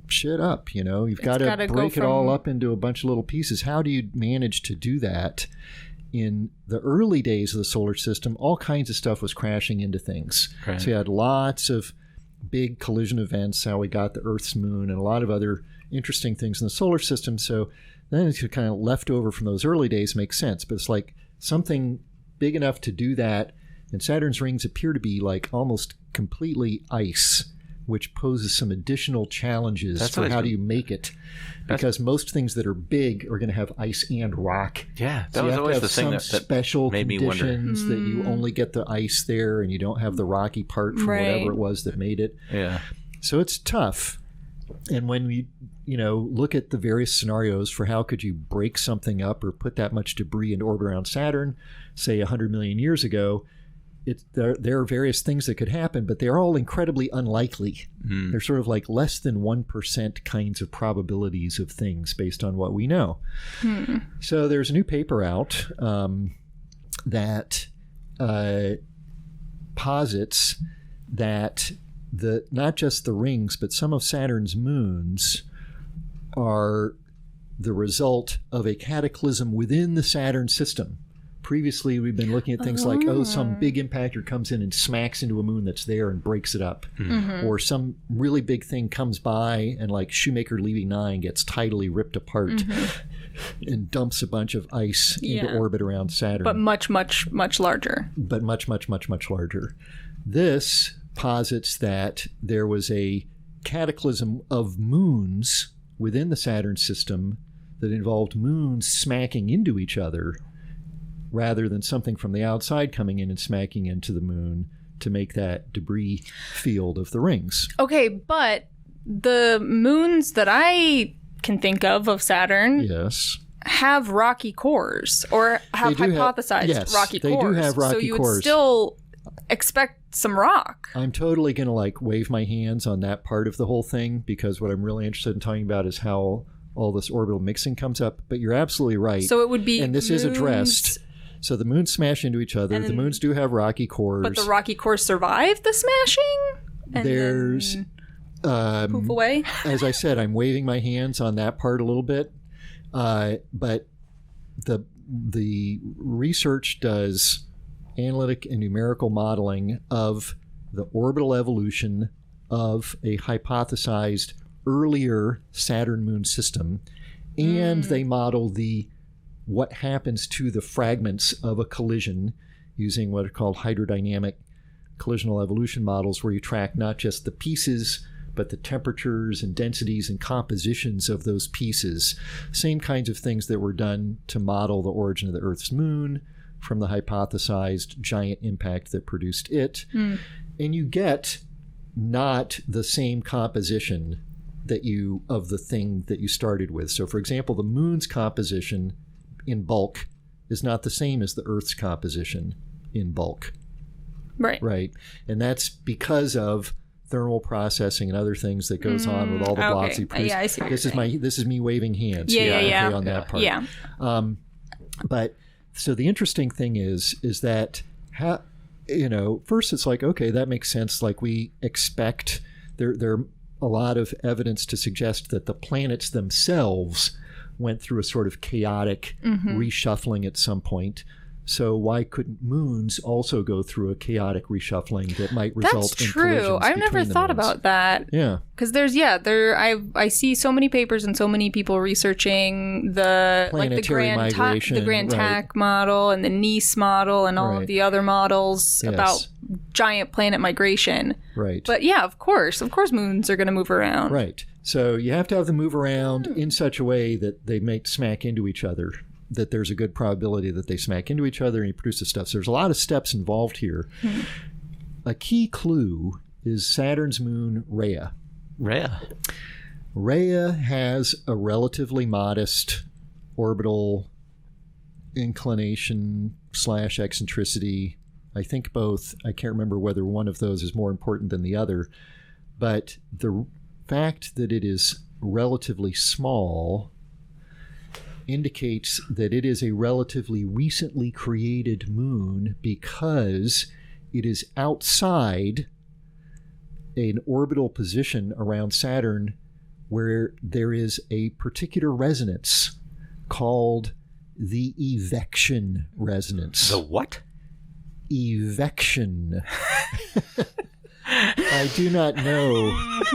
[SPEAKER 1] shit up, You've got to break it all up into a bunch of little pieces. How do you manage to do that? In the early days of the solar system, all kinds of stuff was crashing into things. Right. So you had lots of big collision events, how we got the Earth's moon, and a lot of other interesting things in the solar system. So then it's kind of left over from those early days makes sense. But it's like something big enough to do that, and Saturn's rings appear to be like almost completely ice, which poses some additional challenges for how do you make it, because most things that are big are going to have ice and rock.
[SPEAKER 3] Yeah, that
[SPEAKER 1] so
[SPEAKER 3] was always
[SPEAKER 1] have
[SPEAKER 3] the thing that
[SPEAKER 1] special
[SPEAKER 3] made me wonder.
[SPEAKER 1] conditions that you only get the ice there, and you don't have the rocky part from whatever it was that made it.
[SPEAKER 3] Yeah,
[SPEAKER 1] so it's tough. And when we look at the various scenarios for how could you break something up or put that much debris in orbit around Saturn, say 100 million years ago, there are various things that could happen, but they're all incredibly unlikely. They're sort of like less than 1% kinds of probabilities of things based on what we know. So there's a new paper out that posits that not just the rings, but some of Saturn's moons are the result of a cataclysm within the Saturn system. Previously, we've been looking at things like, some big impactor comes in and smacks into a moon that's there and breaks it up. Or some really big thing comes by and like Shoemaker Levy 9 gets tidally ripped apart and dumps a bunch of ice into orbit around Saturn.
[SPEAKER 2] But much, much, much larger.
[SPEAKER 1] But much, much, much, much larger. This posits that there was a cataclysm of moons within the Saturn system that involved moons smacking into each other rather than something from the outside coming in and smacking into the moon to make that debris field of the rings.
[SPEAKER 2] Okay, but the moons that I can think of Saturn,
[SPEAKER 1] yes,
[SPEAKER 2] have rocky cores, or have hypothesized rocky cores.
[SPEAKER 1] They do have rocky cores.
[SPEAKER 2] So you would still expect some rock.
[SPEAKER 1] I'm totally going to wave my hands on that part of the whole thing, because what I'm really interested in talking about is how all this orbital mixing comes up. But you're absolutely right.
[SPEAKER 2] So it would be,
[SPEAKER 1] and this is addressed. So the moons smash into each other. The moons do have rocky cores.
[SPEAKER 2] But the rocky cores survive the smashing? And
[SPEAKER 1] there's
[SPEAKER 2] poof away?
[SPEAKER 1] As I said, I'm waving my hands on that part a little bit. But the research does analytic and numerical modeling of the orbital evolution of a hypothesized earlier Saturn moon system, and they model what happens to the fragments of a collision using what are called hydrodynamic collisional evolution models, where you track not just the pieces but the temperatures and densities and compositions of those pieces. Same kinds of things that were done to model the origin of the Earth's moon from the hypothesized giant impact that produced it. And you get not the same composition of the thing that you started with. So for example, the moon's composition in bulk is not the same as the Earth's composition in bulk. Right. And that's because of thermal processing and other things that goes on with all the blocks you produce.
[SPEAKER 2] Yeah, I see what
[SPEAKER 1] this is me waving hands. On that part.
[SPEAKER 2] Yeah.
[SPEAKER 1] But so the interesting thing is that first it's like, okay, that makes sense. Like we expect there are a lot of evidence to suggest that the planets themselves went through a sort of chaotic reshuffling at some point. So why couldn't moons also go through a chaotic reshuffling that might result in collisions? That's true.
[SPEAKER 2] I've never thought about that.
[SPEAKER 1] Yeah.
[SPEAKER 2] Because I see so many papers and so many people researching the
[SPEAKER 1] planetary migration,
[SPEAKER 2] the Grand TAC model and the NEAS model and all of the other models about giant planet migration.
[SPEAKER 1] Right.
[SPEAKER 2] But yeah, of course moons are going to move around.
[SPEAKER 1] Right. So you have to have them move around in such a way that they may smack into each other, that there's a good probability that they smack into each other and you produce the stuff. So there's a lot of steps involved here. A key clue is Saturn's moon, Rhea. Rhea has a relatively modest orbital inclination / eccentricity. I think both. I can't remember whether one of those is more important than the other. But the fact that it is relatively small indicates that it is a relatively recently created moon, because it is outside an orbital position around Saturn where there is a particular resonance called the Evection resonance.
[SPEAKER 3] The what?
[SPEAKER 1] Evection. I do not know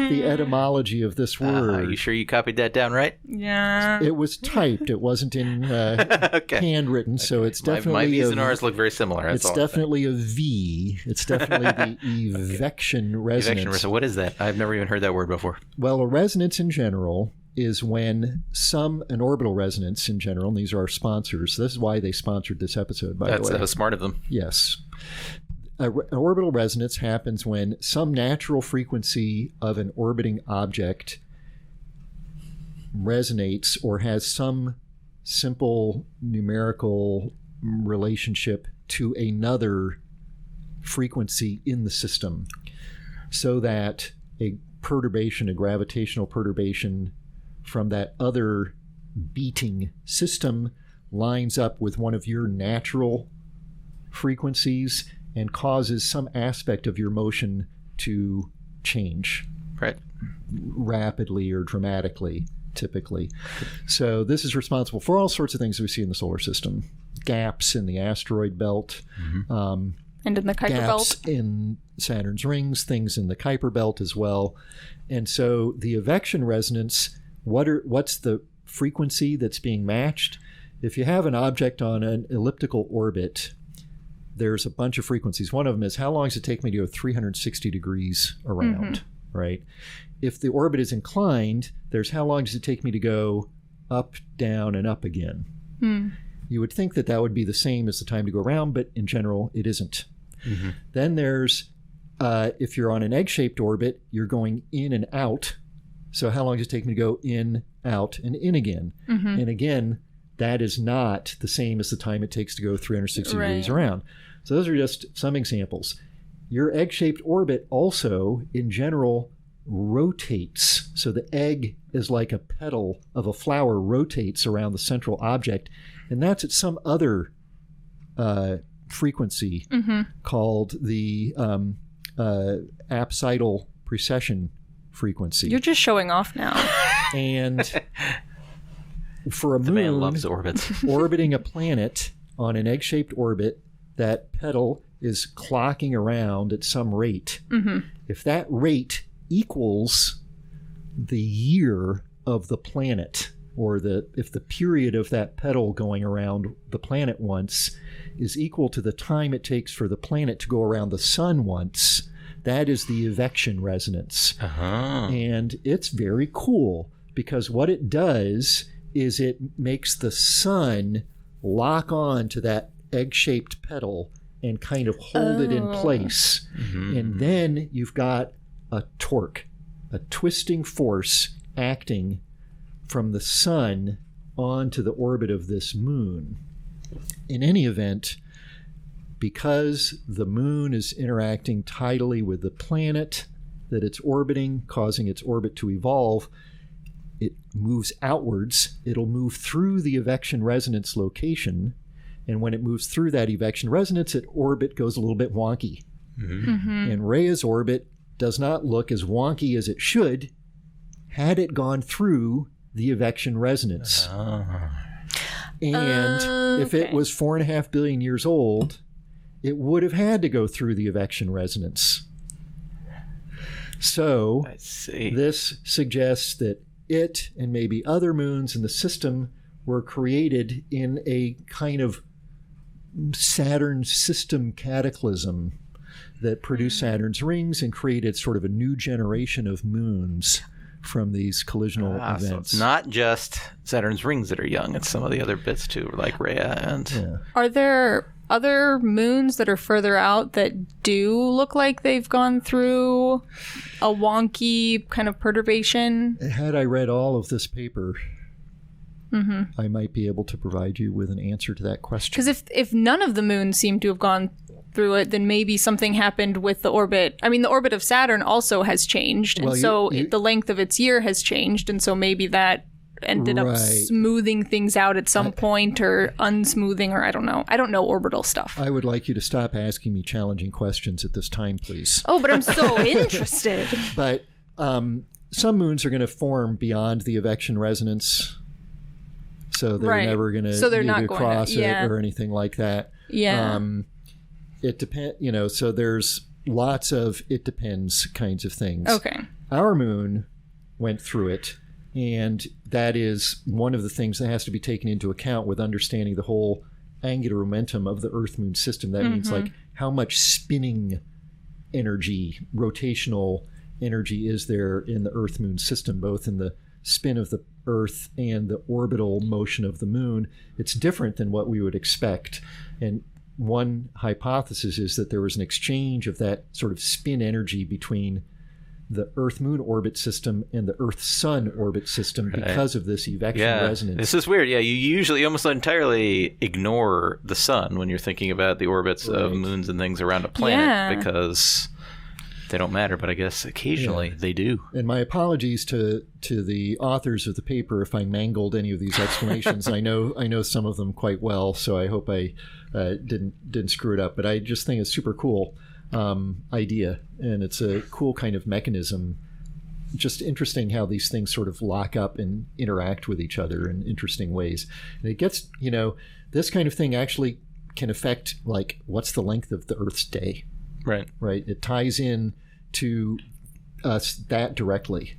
[SPEAKER 1] the etymology of this word.
[SPEAKER 3] Are you sure you copied that down right?
[SPEAKER 2] Yeah.
[SPEAKER 1] It was typed. It wasn't in handwritten, so it's definitely...
[SPEAKER 3] My V's and R's look very similar.
[SPEAKER 1] It's definitely a V. It's definitely the Evection resonance.
[SPEAKER 3] What is that? I've never even heard that word before.
[SPEAKER 1] Well, a resonance in general is when an orbital resonance in general, and these are our sponsors. This is why they sponsored this episode, by the way.
[SPEAKER 3] That's smart of them.
[SPEAKER 1] Yes. An orbital resonance happens when some natural frequency of an orbiting object resonates or has some simple numerical relationship to another frequency in the system, so that a gravitational perturbation from that other beating system lines up with one of your natural frequencies and causes some aspect of your motion to change.
[SPEAKER 3] Right.
[SPEAKER 1] Rapidly or dramatically, typically. So this is responsible for all sorts of things we see in the solar system. Gaps in the asteroid belt.
[SPEAKER 2] And in the Kuiper
[SPEAKER 1] gaps
[SPEAKER 2] belt.
[SPEAKER 1] in Saturn's rings, things in the Kuiper belt as well. And so the Evection resonance, what's the frequency that's being matched? If you have an object on an elliptical orbit, there's a bunch of frequencies. One of them is how long does it take me to go 360 degrees around, right? If the orbit is inclined, there's how long does it take me to go up, down, and up again. You would think that would be the same as the time to go around, but in general, it isn't. Then there's, if you're on an egg-shaped orbit, you're going in and out. So how long does it take me to go in, out, and in again? And again, that is not the same as the time it takes to go 360 degrees around. So those are just some examples. Your egg-shaped orbit also, in general, rotates. So the egg is like a petal of a flower, rotates around the central object, and that's at some other frequency called the apsidal precession frequency.
[SPEAKER 2] You're just showing off now.
[SPEAKER 1] And for a
[SPEAKER 3] The
[SPEAKER 1] moon
[SPEAKER 3] man loves orbits.
[SPEAKER 1] orbiting a planet on an egg-shaped orbit, that petal is clocking around at some rate. If that rate equals the year of the planet, or if the period of that petal going around the planet once is equal to the time it takes for the planet to go around the sun once, that is the evection resonance. And it's very cool, because what it does is it makes the sun lock on to that egg-shaped petal and kind of hold it in place. And then you've got a torque, a twisting force acting from the sun onto the orbit of this moon. In any event, because the moon is interacting tidally with the planet that it's orbiting, causing its orbit to evolve, it moves outwards. It'll move through the evection resonance location, and when it moves through that evection resonance, its orbit goes a little bit wonky. And Rhea's orbit does not look as wonky as it should had it gone through the evection resonance. And if it was 4.5 billion years old, it would have had to go through the evection resonance. So this suggests that it and maybe other moons in the system were created in a kind of Saturn system cataclysm that produced Saturn's rings and created sort of a new generation of moons from these collisional events.
[SPEAKER 3] So it's not just Saturn's rings that are young, it's some of the other bits too, like Rhea and...
[SPEAKER 2] Are there other moons that are further out that do look like they've gone through a wonky kind of perturbation?
[SPEAKER 1] Had I read all of this paper, I might be able to provide you with an answer to that question.
[SPEAKER 2] Because if none of the moons seem to have gone through it, then maybe something happened with the orbit. I mean, the orbit of Saturn also has changed, and the length of its year has changed, and so maybe that ended up smoothing things out at some point, or unsmoothing, or I don't know. I don't know orbital stuff.
[SPEAKER 1] I would like you to stop asking me challenging questions at this time, please.
[SPEAKER 2] Oh, but I'm so interested.
[SPEAKER 1] But some moons are going to form beyond the evection resonance, so they're never going to cross it or anything like that. It depends, so there's lots of it depends kinds of things.
[SPEAKER 2] Okay.
[SPEAKER 1] Our moon went through it, and that is one of the things that has to be taken into account with understanding the whole angular momentum of the Earth-Moon system. That means like how much spinning energy, rotational energy is there in the Earth-Moon system, both in the spin of the Earth and the orbital motion of the moon. It's different than what we would expect. And one hypothesis is that there was an exchange of that sort of spin energy between the Earth-Moon orbit system and the Earth-Sun orbit system because of this evection resonance.
[SPEAKER 3] This is weird. Yeah, you usually almost entirely ignore the sun when you're thinking about the orbits of moons and things around a planet because they don't matter, but I guess occasionally they do. And
[SPEAKER 1] my apologies to the authors of the paper if I mangled any of these explanations. I know some of them quite well, so I hope I didn't screw it up. But I just think it's super cool idea, and it's a cool kind of mechanism. Just interesting how these things sort of lock up and interact with each other in interesting ways. And it gets, this kind of thing actually can affect, like, what's the length of the Earth's day? Right. It ties in to us that directly.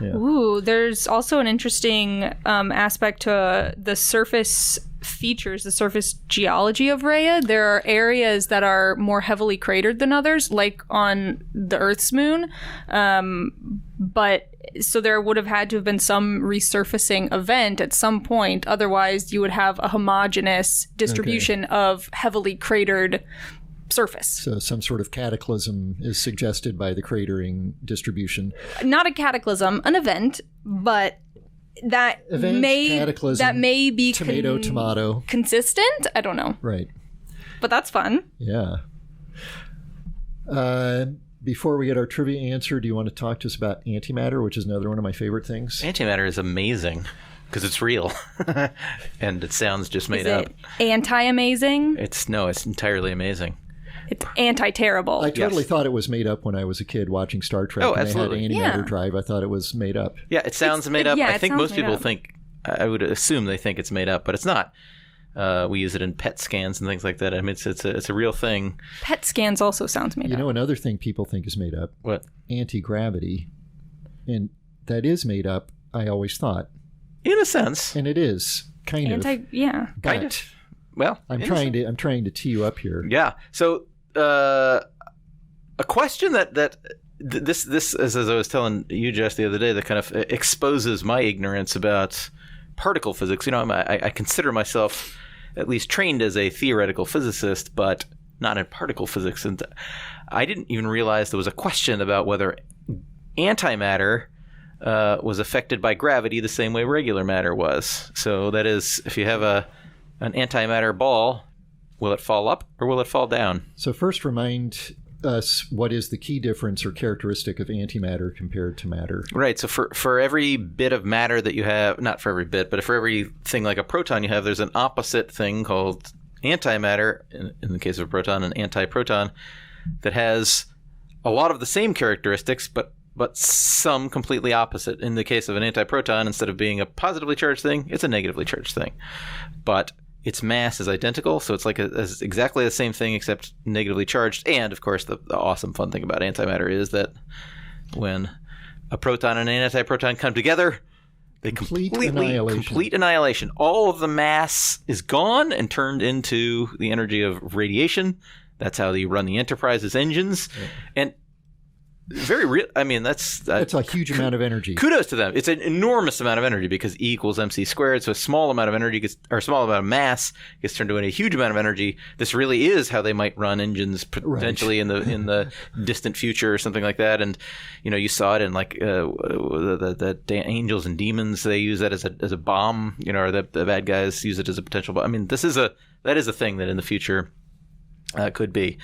[SPEAKER 1] Yeah.
[SPEAKER 2] Ooh, there's also an interesting aspect to the surface features, the surface geology of Rhea. There are areas that are more heavily cratered than others, like on the Earth's moon. But so there would have had to have been some resurfacing event at some point. Otherwise, you would have a homogeneous distribution of heavily cratered surface.
[SPEAKER 1] So some sort of cataclysm is suggested by the cratering distribution.
[SPEAKER 2] Not a cataclysm, an event, but that may be
[SPEAKER 1] tomato
[SPEAKER 2] consistent. I don't know.
[SPEAKER 1] Right.
[SPEAKER 2] But that's fun.
[SPEAKER 1] Yeah. Before we get our trivia answer, do you want to talk to us about antimatter, which is another one of my favorite things?
[SPEAKER 3] Antimatter is amazing because it's real, and it sounds just made up.
[SPEAKER 2] Anti-amazing?
[SPEAKER 3] It's entirely amazing.
[SPEAKER 2] It's anti-terrible.
[SPEAKER 1] I totally thought it was made up when I was a kid watching Star Trek.
[SPEAKER 3] Oh,
[SPEAKER 1] and
[SPEAKER 3] absolutely.
[SPEAKER 1] They had antimatter drive. I thought it was made up.
[SPEAKER 3] Yeah, it sounds made up. I think most people think, I would assume they think it's made up, but it's not. We use it in PET scans and things like that. I mean, it's a real thing.
[SPEAKER 2] PET scans also sounds made up.
[SPEAKER 1] You know, another thing people think is made up?
[SPEAKER 3] What?
[SPEAKER 1] Anti-gravity. And that is made up, I always thought.
[SPEAKER 3] In a sense.
[SPEAKER 1] And it is, kind of.
[SPEAKER 2] Yeah.
[SPEAKER 1] But
[SPEAKER 3] kind of. Well,
[SPEAKER 1] I'm trying to tee you up here.
[SPEAKER 3] Yeah. So, a question that this as I was telling you, Jess, the other day, that kind of exposes my ignorance about particle physics. You know, I consider myself at least trained as a theoretical physicist, but not in particle physics. And I didn't even realize there was a question about whether antimatter was affected by gravity the same way regular matter was. So that is, if you have an antimatter ball, will it fall up or will it fall down?
[SPEAKER 1] So first remind us what is the key difference or characteristic of antimatter compared to matter.
[SPEAKER 3] Right. So for every bit of matter that you have, not for every bit, but for everything like a proton you have, there's an opposite thing called antimatter, in the case of a proton, an antiproton, that has a lot of the same characteristics, but some completely opposite. In the case of an antiproton, instead of being a positively charged thing, it's a negatively charged thing. But its mass is identical, so it's like exactly the same thing except negatively charged. And, of course, the awesome fun thing about antimatter is that when a proton and an antiproton come together, they complete annihilation. All of the mass is gone and turned into the energy of radiation. That's how they run the Enterprise's engines. Yeah. And very real. I mean, that's
[SPEAKER 1] a huge amount of energy.
[SPEAKER 3] Kudos to them. It's an enormous amount of energy because E equals mc squared. So a small amount of energy small amount of mass gets turned into a huge amount of energy. This really is how they might run engines potentially in the distant future or something like that. And you saw it in like the angels and demons. They use that as a bomb. Or the bad guys use it as a potential bomb. I mean, that is a thing that in the future could be.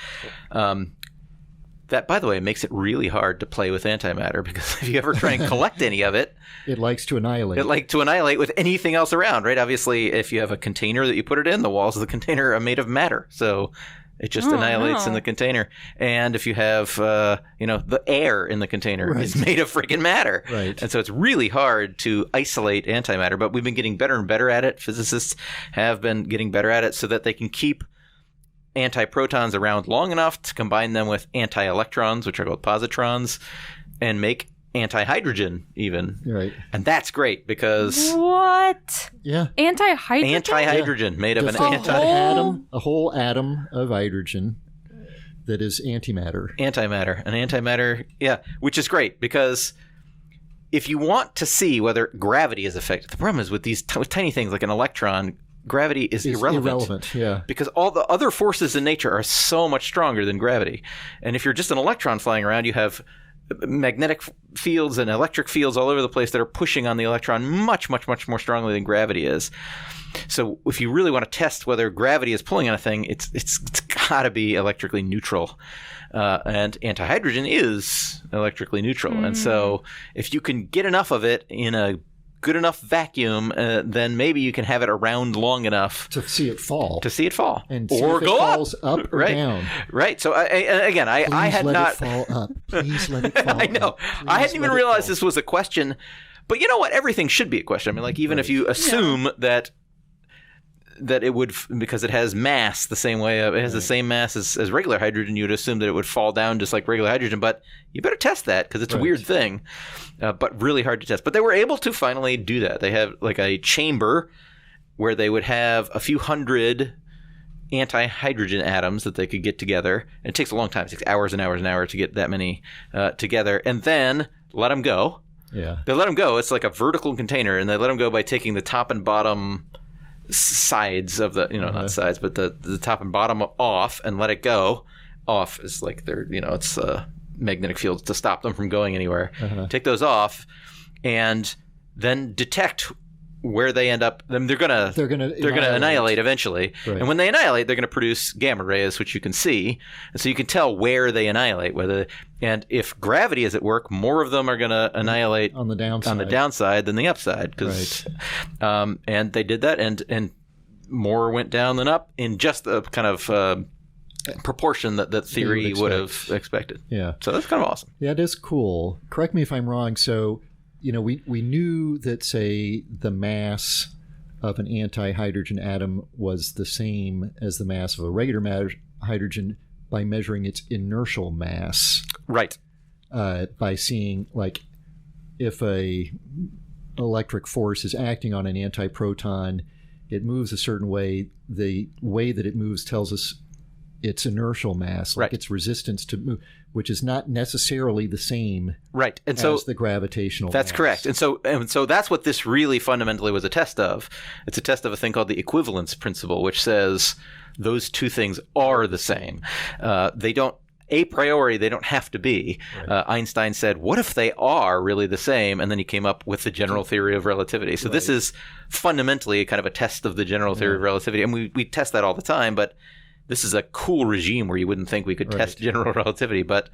[SPEAKER 3] That, by the way, makes it really hard to play with antimatter because if you ever try and collect any of it,
[SPEAKER 1] it likes to annihilate.
[SPEAKER 3] It likes to annihilate with anything else around, right? Obviously, if you have a container that you put it in, the walls of the container are made of matter, so it just annihilates in the container. And if you have, the air in the container is made of freaking matter,
[SPEAKER 1] right?
[SPEAKER 3] And so it's really hard to isolate antimatter. But we've been getting better and better at it. Physicists have been getting better at it so that they can keep antiprotons around long enough to combine them with anti-electrons, which are called positrons, and make anti-hydrogen even.
[SPEAKER 1] Right.
[SPEAKER 3] And that's great because...
[SPEAKER 2] What?
[SPEAKER 1] Yeah.
[SPEAKER 2] Anti-hydrogen?
[SPEAKER 3] Anti-hydrogen made of
[SPEAKER 1] a whole atom of hydrogen that is antimatter.
[SPEAKER 3] Antimatter, yeah, which is great because if you want to see whether gravity is affected, the problem is with these tiny things like an electron, gravity is irrelevant.
[SPEAKER 1] Yeah.
[SPEAKER 3] Because all the other forces in nature are so much stronger than gravity. And if you're just an electron flying around, you have magnetic fields and electric fields all over the place that are pushing on the electron much, much, much more strongly than gravity is. So if you really want to test whether gravity is pulling on a thing, it's got to be electrically neutral. And antihydrogen is electrically neutral. And so if you can get enough of it in a good enough vacuum, then maybe you can have it around long enough
[SPEAKER 1] to see it fall,
[SPEAKER 3] and
[SPEAKER 1] or
[SPEAKER 3] go
[SPEAKER 1] falls up or
[SPEAKER 3] right.
[SPEAKER 1] down.
[SPEAKER 3] Right. So I had not.
[SPEAKER 1] It fall up. Please let it fall.
[SPEAKER 3] I know.
[SPEAKER 1] Up.
[SPEAKER 3] I hadn't even realized this was a question. But you know what? Everything should be a question. I mean, like even if you assume that that it would, because it has mass the same way, it has the same mass as regular hydrogen, you would assume that it would fall down just like regular hydrogen, but you better test that because it's a weird thing, but really hard to test. But they were able to finally do that. They have like a chamber where they would have a few hundred anti-hydrogen atoms that they could get together. And it takes a long time. It takes hours and hours and hours to get that many together, and then let them go.
[SPEAKER 1] Yeah.
[SPEAKER 3] They let them go. It's like a vertical container, and they let them go by taking the top and bottom sides of the, not sides, but the top and bottom off and let it go. Off is like it's magnetic fields to stop them from going anywhere. Take those off and then detect where they end up. They're gonna annihilate eventually. Right. And when they annihilate, they're gonna produce gamma rays, which you can see, and so you can tell where they annihilate. And if gravity is at work, more of them are gonna annihilate
[SPEAKER 1] on the downside
[SPEAKER 3] than the upside. And they did that, and more went down than up in just the kind of proportion that theory would have expected.
[SPEAKER 1] Yeah.
[SPEAKER 3] So that's kind of awesome.
[SPEAKER 1] Yeah, it is cool. Correct me if I'm wrong. So, we knew that, say, the mass of an anti-hydrogen atom was the same as the mass of a regular hydrogen by measuring its inertial mass.
[SPEAKER 3] Right.
[SPEAKER 1] By seeing, like, if a electric force is acting on an antiproton, it moves a certain way. The way that it moves tells us its inertial mass, like its resistance to move, which is not necessarily the same
[SPEAKER 3] and so
[SPEAKER 1] as the gravitational
[SPEAKER 3] That's
[SPEAKER 1] mass.
[SPEAKER 3] correct. And so that's what this really fundamentally was a test of. It's a test of a thing called the equivalence principle, which says those two things are the same. They don't, a priori, they don't have to be. Einstein said, what if they are really the same? And then he came up with the general theory of relativity. So this is fundamentally kind of a test of the general theory of relativity. And we test that all the time, but this is a cool regime where you wouldn't think we could test general relativity, but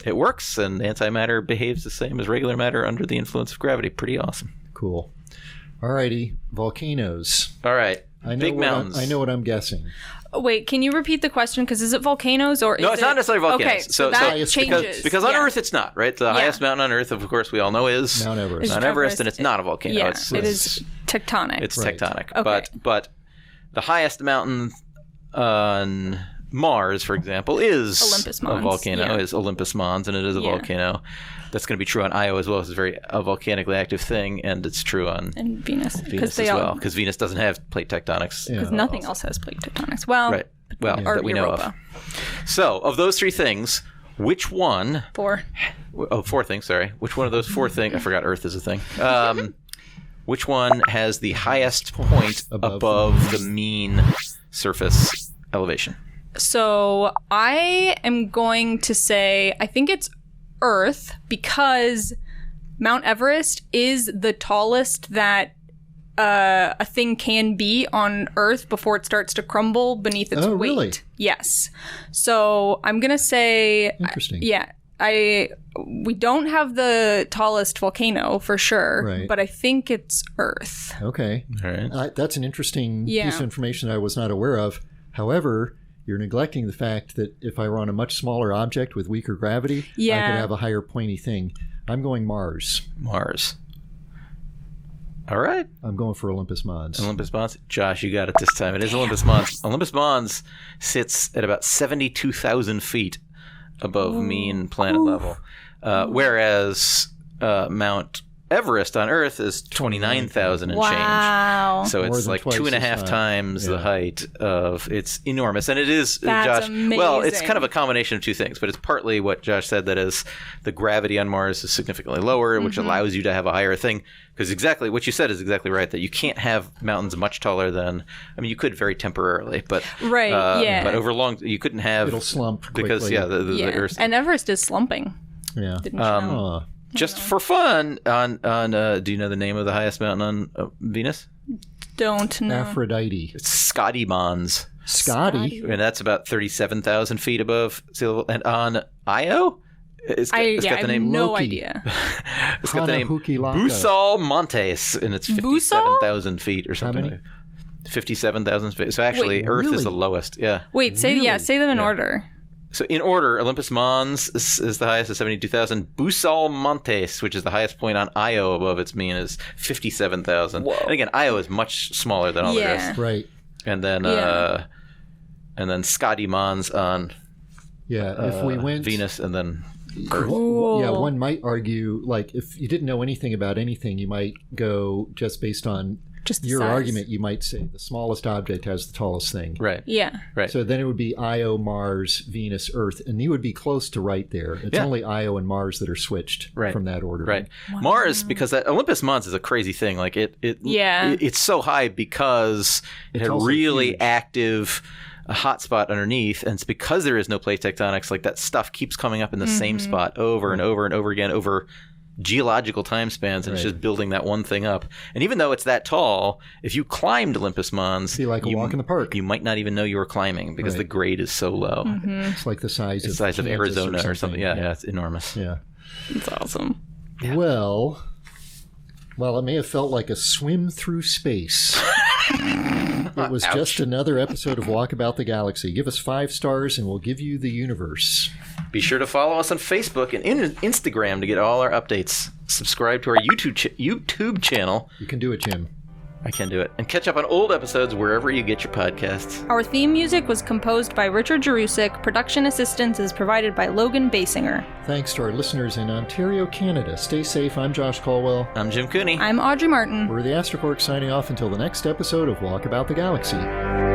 [SPEAKER 3] it works, and antimatter behaves the same as regular matter under the influence of gravity. Pretty awesome.
[SPEAKER 1] Cool. All righty. Volcanoes.
[SPEAKER 3] All right.
[SPEAKER 1] Big mountains. I know what I'm guessing.
[SPEAKER 2] Wait, can you repeat the question? Because is it volcanoes or
[SPEAKER 3] No, it's not necessarily volcanoes.
[SPEAKER 2] Okay, so that changes.
[SPEAKER 3] Because on Earth it's not, right? The highest mountain on Earth, of course, we all know is
[SPEAKER 1] Mount Everest.
[SPEAKER 3] Mount Everest, and it's not a volcano.
[SPEAKER 2] Yeah, it is tectonic.
[SPEAKER 3] It's tectonic.
[SPEAKER 2] Okay.
[SPEAKER 3] But the highest mountain on Mars, for example, is
[SPEAKER 2] Olympus
[SPEAKER 3] a
[SPEAKER 2] Mons.
[SPEAKER 3] volcano, is Olympus Mons, and it is a volcano. That's going to be true on Io as well. It's a volcanically active thing, and it's true on
[SPEAKER 2] Venus
[SPEAKER 3] as well, because Venus doesn't have plate tectonics.
[SPEAKER 2] Because nothing else has plate tectonics. Well,
[SPEAKER 3] that we know of. So, of those three things, which one?
[SPEAKER 2] Four
[SPEAKER 3] things, sorry. Which one of those four things? I forgot Earth is a thing. Which one has the highest point above the mean surface elevation?
[SPEAKER 2] So I am going to say, I think it's Earth, because Mount Everest is the tallest that a thing can be on Earth before it starts to crumble beneath its weight.
[SPEAKER 1] Really?
[SPEAKER 2] Yes. So I'm going to say...
[SPEAKER 1] Interesting.
[SPEAKER 2] We don't have the tallest volcano for sure, but I think it's Earth.
[SPEAKER 1] Okay.
[SPEAKER 3] All right.
[SPEAKER 1] That's an interesting piece of information I was not aware of. However, you're neglecting the fact that if I were on a much smaller object with weaker gravity, I could have a higher pointy thing. I'm going Mars.
[SPEAKER 3] All right.
[SPEAKER 1] I'm going for Olympus Mons.
[SPEAKER 3] Olympus Mons. Josh, you got it this time. It is Olympus Mons. Olympus Mons sits at about 72,000 feet above mean planet level, whereas Mount Everest on Earth is 29,000 and change. So it's like 2.5 times the height of. It's enormous, and it is.
[SPEAKER 2] That's
[SPEAKER 3] Josh.
[SPEAKER 2] amazing.
[SPEAKER 3] Well, it's kind of a combination of two things, but it's partly what Josh said, that is the gravity on Mars is significantly lower, which allows you to have a higher thing. Because exactly what you said is exactly right, that you can't have mountains much taller than. I mean, you could very temporarily, but but over long, you couldn't have.
[SPEAKER 1] It'll slump quickly.
[SPEAKER 3] Because the Earth.
[SPEAKER 2] And Everest is slumping.
[SPEAKER 1] Yeah.
[SPEAKER 2] Didn't you know?
[SPEAKER 3] Just for fun, on do you know the name of the highest mountain on Venus?
[SPEAKER 2] Don't know.
[SPEAKER 1] Aphrodite.
[SPEAKER 3] It's Scotty Mons.
[SPEAKER 1] Scotty?
[SPEAKER 3] And that's about 37,000 feet above sea level. And on Io, it's got the name
[SPEAKER 2] no
[SPEAKER 3] Loki.
[SPEAKER 2] idea.
[SPEAKER 3] It's got the name
[SPEAKER 1] Hukilaka.
[SPEAKER 3] Busal Montes, and it's 57,000 feet or something.
[SPEAKER 1] How many?
[SPEAKER 3] 57,000 feet. So actually, Earth is the lowest. Yeah.
[SPEAKER 2] Wait, say them in order.
[SPEAKER 3] So in order, Olympus Mons is the highest at 72,000. Busal Montes, which is the highest point on Io above its mean, is 57,000. And again, Io is much smaller than all the rest.
[SPEAKER 1] Right.
[SPEAKER 3] and then Scotty Mons on
[SPEAKER 1] if we went
[SPEAKER 3] Venus, and then Earth.
[SPEAKER 2] Cool.
[SPEAKER 1] Yeah, one might argue, like, if you didn't know anything about anything, you might go just based on
[SPEAKER 2] Just the
[SPEAKER 1] your
[SPEAKER 2] size.
[SPEAKER 1] argument. You might say the smallest object has the tallest thing.
[SPEAKER 3] Right.
[SPEAKER 2] Yeah.
[SPEAKER 3] Right.
[SPEAKER 1] So then it would be Io, Mars, Venus, Earth, and you would be close to right there. It's only Io and Mars that are switched from that order.
[SPEAKER 3] Right. Mars, because that Olympus Mons is a crazy thing. Like it's so high because it had really
[SPEAKER 1] huge.
[SPEAKER 3] active a hot spot underneath, and it's because there is no plate tectonics, like that stuff keeps coming up in the same spot over and over and over again over geological time spans, and it's just building that one thing up. And even though it's that tall, if you climbed Olympus Mons,
[SPEAKER 1] It'd be like a walk in the park.
[SPEAKER 3] You might not even know you were climbing because the grade is so low.
[SPEAKER 1] It's like the size
[SPEAKER 3] It's
[SPEAKER 1] of
[SPEAKER 3] the size of
[SPEAKER 1] Kansas
[SPEAKER 3] Arizona or something. Yeah, it's enormous.
[SPEAKER 1] Yeah.
[SPEAKER 2] It's awesome.
[SPEAKER 3] Yeah.
[SPEAKER 1] Well, it may have felt like a swim through space. It was just another episode of Walkabout the Galaxy. Give us 5 stars and we'll give you the universe.
[SPEAKER 3] Be sure to follow us on Facebook and Instagram to get all our updates. Subscribe to our YouTube channel.
[SPEAKER 1] You can do it, Jim.
[SPEAKER 3] I can do it. And catch up on old episodes wherever you get your podcasts.
[SPEAKER 2] Our theme music was composed by Richard Jerusik. Production assistance is provided by Logan Basinger.
[SPEAKER 1] Thanks to our listeners in Ontario, Canada. Stay safe. I'm Josh Colwell.
[SPEAKER 3] I'm Jim Cooney.
[SPEAKER 2] I'm Audrey Martin.
[SPEAKER 1] We're the Astrocork signing off until the next episode of Walkabout the Galaxy.